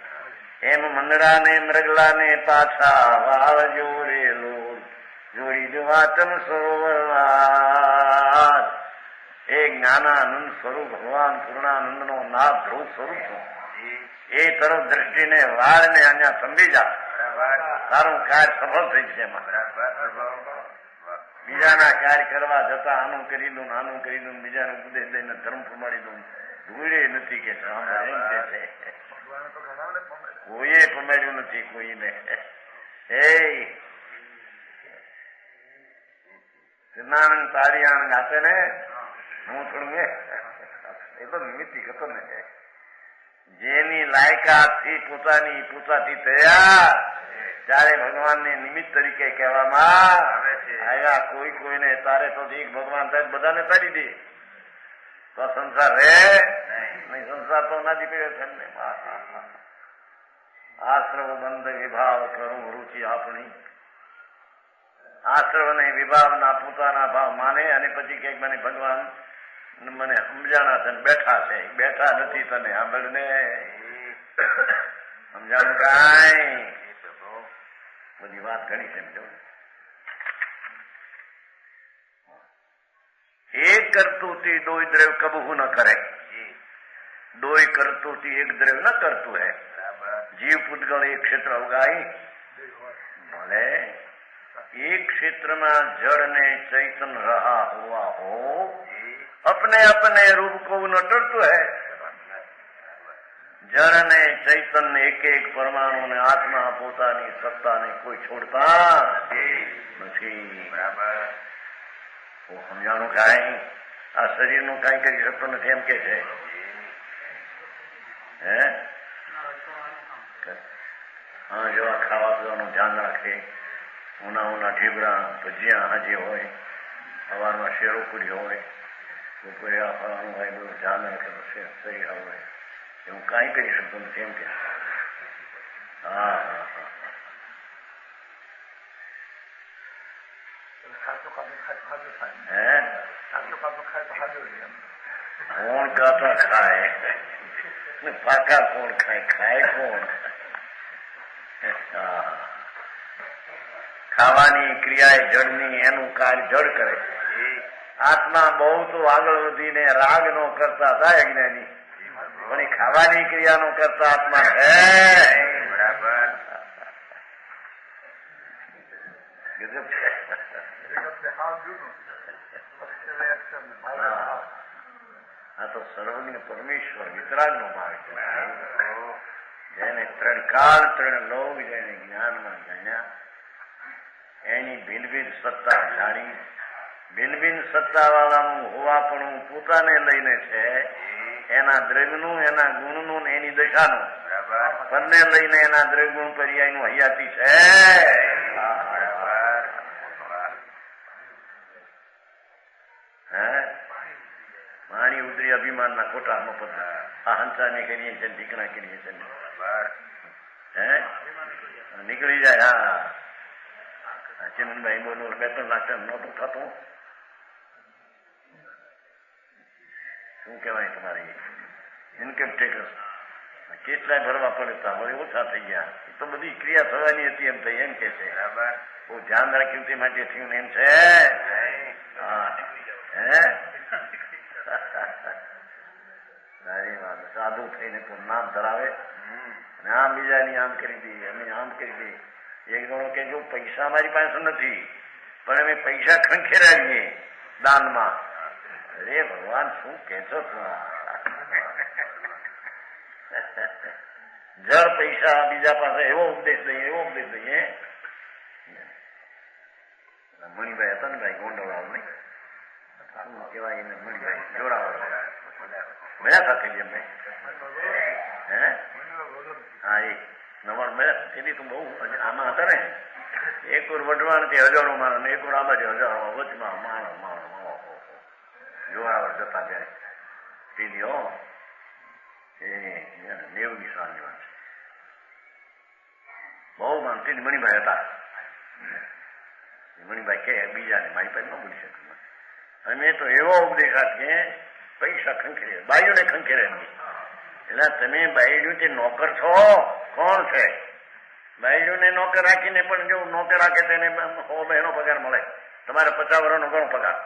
એમ મંગળા ને મૃગલા ને પાછા વાળજો રેલો, જોડી જો વાચન સરોવર એ જ્ઞાનાનંદ સ્વરૂપ ભગવાન પૂર્ણાનંદ નો નાથ ધ્રુવ સ્વરૂપ છું. એ તરફ દ્રષ્ટિને વાળને અહીંયા સમજી જા, તારું કાર્ય સફળ થઈ છે. બીજાના કાર્ય કરવા જતા આનું કરી દઉં આનું કરી દઉં, બીજાને ઉપદેશ દઈને ધર્મ પ્રમાણી દઉં, ધૂળે નથી કે એમ કે છે. કોઈએ પમાડ્યું નથી કોઈને. નાણંદ તાળીયાણ આપે ને હું થોડું એ તો નિમિત્તિક હતો ને. જેની લાયકાતથી પોતાથી તૈયાર ત્યારે ભગવાનને નિમિત્ત તરીકે કહેવામાં આવ્યા. કોઈને તારે તો એક ભગવાન થાય બધાને તારી દે તો સંસાર રહે નહીં. સંસાર તો નાજી પડ્યો છે ને. આશ્રવ બંધ વિભાવ કરું રુચિ આપણી. આશ્રવ ને વિભાવના પોતાના ભાવ માને અને પછી કઈક મને ભગવાન મને સમજાણા છે બેઠા છે. બેઠા નથી તને સાંભળ ને. સમજાણું કાંઈ? બધી વાત ઘણી સમજો. એક કરતું દોય દ્રવ્ય કબહુ ન કરે. દોય કરતું એક દ્રવ્ય ન કરતું है. जीव पुद्गल एक क्षेत्र उगाई भले एक क्षेत्र में जड़ ने चैतन रहा हुआ हो, अपने अपने रूप को न डरतो है. जड़ ने चैतन एक एक परमाणु ने आत्मा પોતાની સત્તા ને કોઈ છોડતા નથી. બરાબર. સમજાણું કાંઈ? આ શરીરનું કાંઈ કરી શકતો નથી એમ કે છે. હે હા, જેવા ખાવા પીવાનું ધ્યાન રાખે. ઉના ઢીબરા ભજીયા હાજી હોય, સવારમાં શેરો પૂરી હોય, બપોરે આ ફળવાનું હોય, બધું ધ્યાન રાખે તો શરીર હોય. એવું કાંઈ કરી શકતો નથી એમ કે. હા હા હા. કોણ કાતા ખાય પાકા, કોણ ખાય કોણ? ખાવાની ક્રિયા જળની, એનું કાર્ય જળ કરે. આત્મા બહુ તો આગળ વધીને રાગ નો કરતા હતા અજ્ઞાની, પણ એ ખાવાની ક્રિયાનો કરતા આત્મા છે. બરાબર. ગજબ છે. આ તો સર્વજ્ઞ પરમેશ્વર વિતરાગ નો ભાગ છે. જેને ત્રણ કાળ ત્રણ લોક જેને જ્ઞાનમાં જાણ્યા, એની ભિન્ન ભિન્ન સત્તા જાણી, ભિન્ન ભિન્ન સત્તા વાળાનું હોવાપણું પોતાને લઈને છે, એના દ્રવ્યનું, એના ગુણનું, એની દશાનું, બંને લઈને એના દ્રવ્ય ગુણ પર્યાયનું હયાતી છે. માણી ઉતરી અભિમાનના ખોટા મફત હંસાને કરીએ છે, ઢીકણા કરીએ છે, નીકળી જાય. હા, ચિમનભાઈ બોલું 2-3 લાખ નહોતું થતું. શું કહેવાય તમારી ઇન્કમ ટેક્સ કેટલાય ભરવા પડે હતા, હવે ઓછા થઈ ગયા. એ તો બધી ક્રિયા થવાની હતી એમ થઈ, એમ કે છે. બહુ ધ્યાન રાખ્યું તે માટે થયું એમ છે. હા, સારી વાત. સાધુ થઈને તો નામ ધરાવે અને આમ બીજાની આમ કરી દઈએ, અમે આમ કરી દઈએ. એક જણો કે જો પૈસા મારી પાસે નથી, પણ અમે પૈસા ખંખેરાવીએ દાનમાં. અરે ભગવાન, શું કે છો? જળ પૈસા બીજા પાસે એવો ઉપદેશ દઈએ, એવો ઉપદેશ દઈએ. મણિભાઈ હતા ને ભાઈ ગોંડલવાળો, નહીં શું કહેવાય એને, મણિભાઈ જોડાવાળો, મળ્યા સાથે જ એમને. હા, એ નવાણ મળ્યા. એની તો બહુ આમાં હતા ને, એક ઓર વઢવાણથી હજારો માણસ ને એક ઓર આ બાજુ હજારો, વચમાં માણસ જોડાવર જતા ત્યારે પીડીઓ એ 90 સાલની વાત છે. બહુ માનતી મણિભાઈ હતા. મણિભાઈ કે બીજાને મારી પાસે ન બોલી શકે. અમે તો એવો ઉપદેશ આપીએ, પૈસા ખંખેરે, બાઈઓને ખંખેરે નહીં. એટલે તમે બાયડીઓ નોકર છો, કોણ છે? બાયડીઓને નોકર રાખીને પણ જો નોકર રાખે તેને 100 બહેનો પગાર મળે, તમારે 50 વર્ષનો ઘણો પગાર.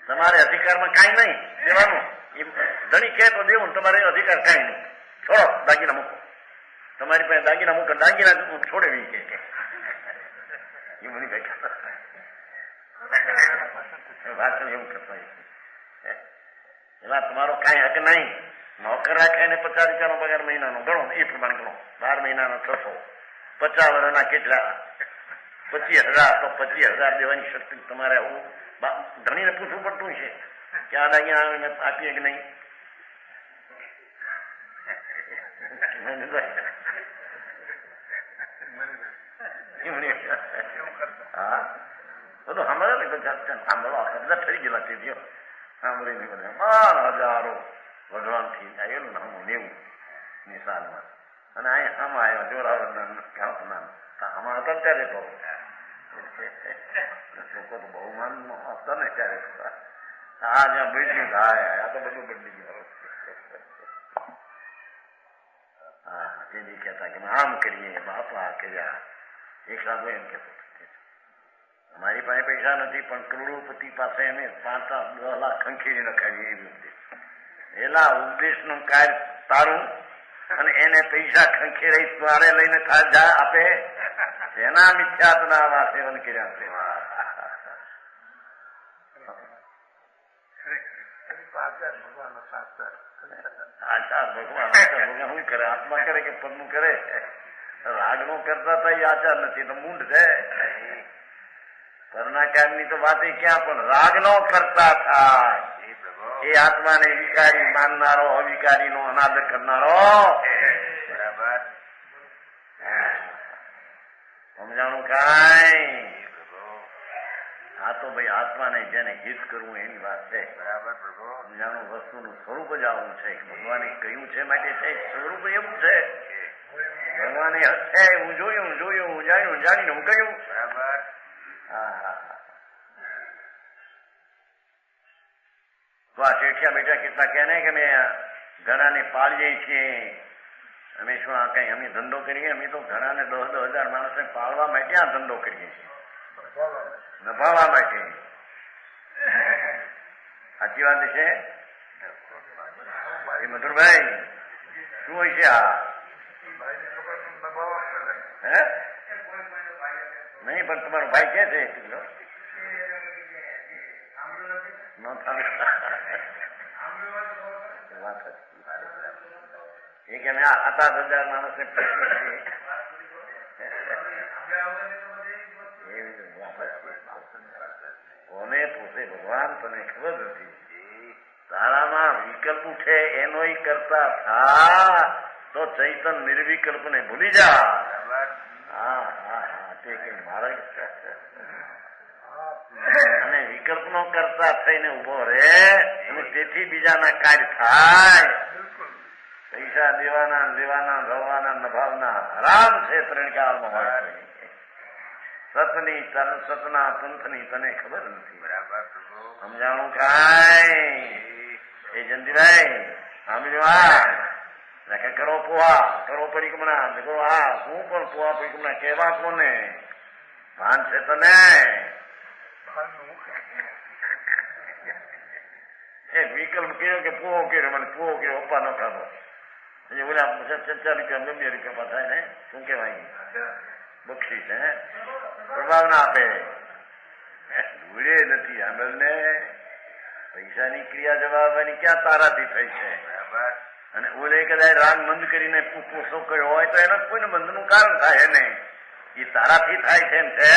તમારે અધિકારમાં કાંઈ નહીં દેવાનું. ધણી કહે તો દેવું, તમારે અધિકાર કાંઈ નહીં. છોડો, દાગીના મૂકો. તમારી પાસે દાગીના મૂકો, દાગીના છોડેવી કે એ મને વાત એવું કરતા. એમાં તમારો કાંઈ હક નહીં. નોકર રાખે ને 50 રૂપિયાનો પગાર મહિનાનો ગણો, એ પ્રમાણે ગણો. 12 મહિનાનો 600, 50 વર્ષના કેટલા? 25,000. તો 25,000 દેવાની શક્તિ તમારે. આવું ધણીને પૂછવું પડતું છે કે આ દાગીના આપીએ કે નહીં. હા, બધું સાંભળે ને, સાંભળવા બધા ઠરી ગયેલા છે. સાંભળીને બધા હજારો ભગવાનથી આવેલું ને, 90 સાલમાં. અને અહીંયા આમાં આવ્યો જોરાવરના આમાં હતા ત્યારે તો લોકો તો બહુ માન હતા ને ત્યારે. આ જ્યાં બદલી થાય, આ તો બધું બદલી ગયું. હા, એની કહેતા કે આમ કરીએ, બાપા કર્યા. એક સાધુ એમ કહેતો, અમારી પાસે પૈસા નથી, પણ કરોડોપતિ પાસે અમે 5-10 લાખ ખંખેરી નખાવીએ. એવી ઉપદેશ. એલા ઉપદેશનું કાર્ય તારું, અને એને પૈસા ખંખેરી તારે લઈને જા આપે. એના મિથ્યાત્વના સેવન કર્યા છે. આચાર ભગવાન શું કરે? આત્મા કરે કે પદનું કરે? રાગ નો કરતા હતા એ આચાર નથી, તો મૂંઢ છે. કર્ણાકારની તો વાત ક્યાં, પણ રાગ નો કરતા થાય એ આત્માને વિકારી માનનારો, અવિકારી નો અનાદર કરનારો. બરાબર સમજાણું કાંઈ? આ તો ભાઈ આત્માને જેને હિત કરવું એની વાત છે. બરાબર પ્રભુ સમજાણું? વસ્તુનું સ્વરૂપ જ આવું છે. ભગવાને કહ્યું છે માટે છે, સ્વરૂપ એવું છે. ભગવાને છે, હું જોયું, હું જાણીને હું કહ્યું. બરાબર. હા. તો આ શેઠિયા બેઠા કેટલા કહે ને કે અમે ઘણાને પાળીએ છીએ. અમે શું આ કઈ અમે ધંધો કરીએ? અમે તો ઘણાને 10,000 માણસને પાળવા માટે આ ધંધો કરીએ છીએ. નભાવા માટે. સાચી વાત છે એ મધુરભાઈ? શું હોય છે આ? હે નહીં, પણ તમારો ભાઈ કે છે એ કે અમે 7,000 માણસને કોને પૂછે ભગવાન? તને ખબર નથી? તારામાં વિકલ્પ ઉઠે એનો કરતા થા તો ચૈતન નિર્વિકલ્પ ને ભૂલી જા. હા હા હા, તે કઈ માર્ગ અને વિકલ્પ નો કરતા થઈને ઉભો રે અને તેથી બીજાના કાર્ય થાય. પૈસા દેવાના લેવાના ભરવાના નભાવના હરામ છે ત્રણ કાળમાં હોય. સતની સતના પંથની તને ખબર નથી. બરાબર સમજાણું કાંઈ? એ જયંતિભાઈ સાંભળ્યું? કરો પોવા, કરો પરિક્રમણા, કરો આ હું પણ પોવા પરિક્રમણા કહેવા કોને? ભાન છે તને? એ વિકલ્પ કર્યો કે પોવો કર્યો, મને પોવો કર્યો અપ્પા ન ખાધો. ઓલા 4 રૂપિયા 2 રૂપિયા થાય ને, શું કહેવાય? બક્ષીસ. હે પ્રભાવ ના આપે, ભૂલે નથી આંબલ ને. પૈસાની ક્રિયા જવાબવાની ક્યાં તારાથી થઈ છે? અને ઓલે કદાચ રાગ મંદ કરીને પૂછો કર્યો હોય તો એનો કોઈને બંધનું કારણ થાય ને, એ તારાથી થાય છે. એમ છે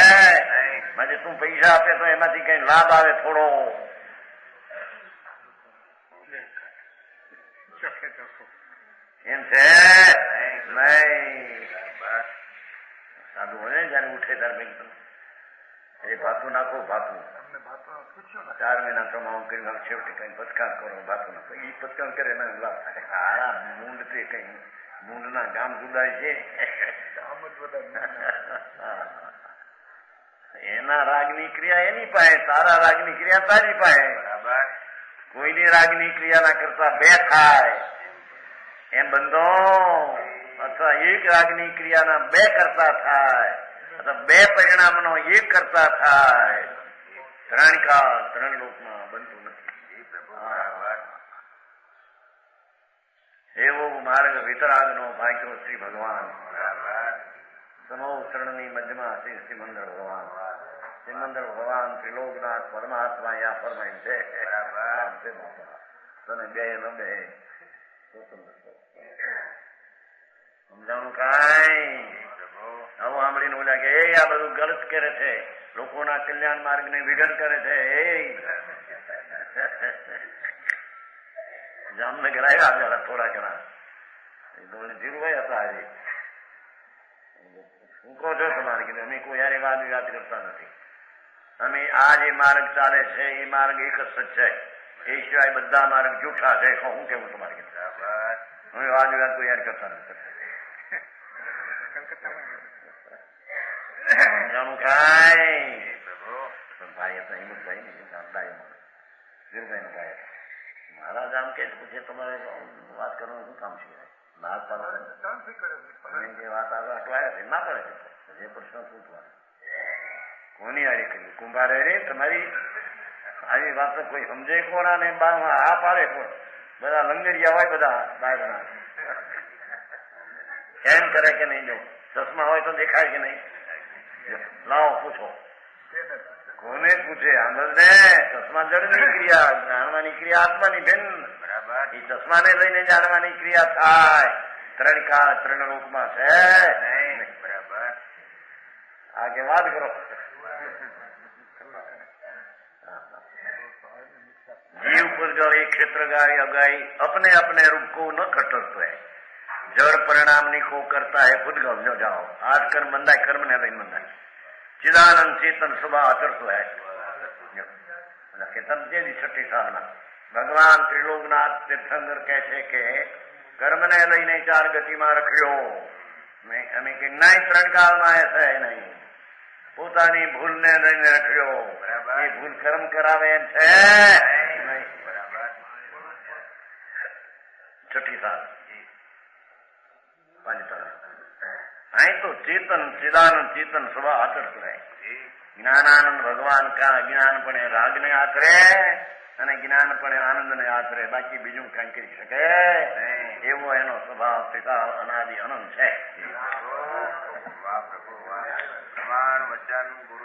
માટે તું પૈસા આપે તો એમાંથી કઈ લાભ આવે થોડો? એમ છે નહીં. સાધુ હોય ને જયારે ઉઠે ત્યારે એ ભાતું નાખો, ભાતું 4 મહિના કમાવું કરીને છેવટે કઈ પચકાણ કરો ભાતું નાખો. એ પચકાણ કરે એના લાભ થાય. હારા મૂંડ તે કઈ મૂંડના ગામ જુદાય છે. એના રાગની ક્રિયા એની પાસે, તારા રાગની ક્રિયા તારી પાસે. બરાબર. કોઈની રાગની ક્રિયાના કરતા 2 થાય એમ બંધો, અથવા એક રાગની ક્રિયાના 2 કરતા થાય, અથવા 2 પરિણામનો 1 કરતા થાય. 3 કાળ 3 લોકમાં બનતું નથી. એવો માર્ગ વિતરાગનો ભાગ્યો શ્રી ભગવાન. સનો ચરણની મધ્યમાં શ્રી શ્રીમંદર ભગવાન. શ્રીમંદર ભગવાન ત્રિલોકનાથ પરમાત્મા યા ફરમાય છે. તને 2 ન 2 સમજાણું કાંઈ? આવું સાંભળીને બોલ્યા કે એ આ બધું ગલત કરે છે, લોકોના કલ્યાણ માર્ગ ને વિઘન કરે છે. જામનગર આવ્યા જરા થોડા ઘણા ધીરુભાઈ હતા. હજી શું કહો છો તમારે? કીધું અમે કોઈ યારે વાદ વિવાદ કરતા નથી. અમે આ જે માર્ગ ચાલે છે એ માર્ગ એક જ સચ્ચાઈ, એ સિવાય બધા માર્ગ જૂઠા છે. શું કેવું તમારે? અમે વાદ વિવાદ કોઈ યાર કરતા નથી. સમજાણું કાંઈ? ભાઈ હતા હિંમતભાઈ ને ધીરુભાઈ નો ભાઈ હતા. મહારાજ આમ કે પૂછે તમારે વાત કરવાનું શું કામ છે? ના પાડે જે વાત આગળ અટવાયા છે ના પડે છે. જે પ્રશ્ન પૂછવા કોની હારી કરી? કુંભારે રે તમારી આવી વાત કોઈ સમજે કોના ને બારમાં હા પાડે કોણ? બધા લંગરિયા હોય બધા બહારના. એમ કરે કે નહીં? જો ચશ્મા હોય તો દેખાય કે નહીં? લાવો પૂછો. કોને પૂછે? આંધળ ને. ચશ્મા જળની ક્રિયા, જાણવાની ક્રિયા આત્માની બેન. બરાબર. એ ચશ્માને લઈને જાણવાની ક્રિયા થાય. 3 કાળ 3 લોકમાં છે. બરાબર. આ કે વાત કરો. जीव पुद्गल एक क्षेत्र गाय अगाई अपने अपने रूप को न कटरतो है. जड़ परिणाम ની ખો કરતા है पुद्गल. जो जाओ आज कर्म બંધાય, કર્મ ને લઈને બંધાય. चिदानंद चेतन स्वभाव आचरतो है. चेतन જે 6ઠી સાધના ભગવાન ત્રિલોકનાથ તીર્થંકર કહે છે કે કર્મને લઈને 4 ગતિમાં રખ્યો. અમે કે નહીં 3 કાળમાં એ છે નહીં. પોતાની ભૂલને લઈને રખ્યો. એ ભૂલ કર્મ કરાવે એમ છે નહીં. બરાબર. 6ઠી સાધના અહીં તો ચેતન ચિદાનંદ ચેતન સ્વભાવ આચરતો રહે. જ્ઞાનાનંદ ભગવાન કા અજ્ઞાનપણે રાગને આશરે અને જ્ઞાનપણે આનંદને આશરે, બાકી બીજું કંઈ કરી શકે એવો એનો સ્વભાવ પિતા અનાદિ અનંત છે. વાહ પ્રભુ વાહ. પ્રમાણ વચન ગુરુ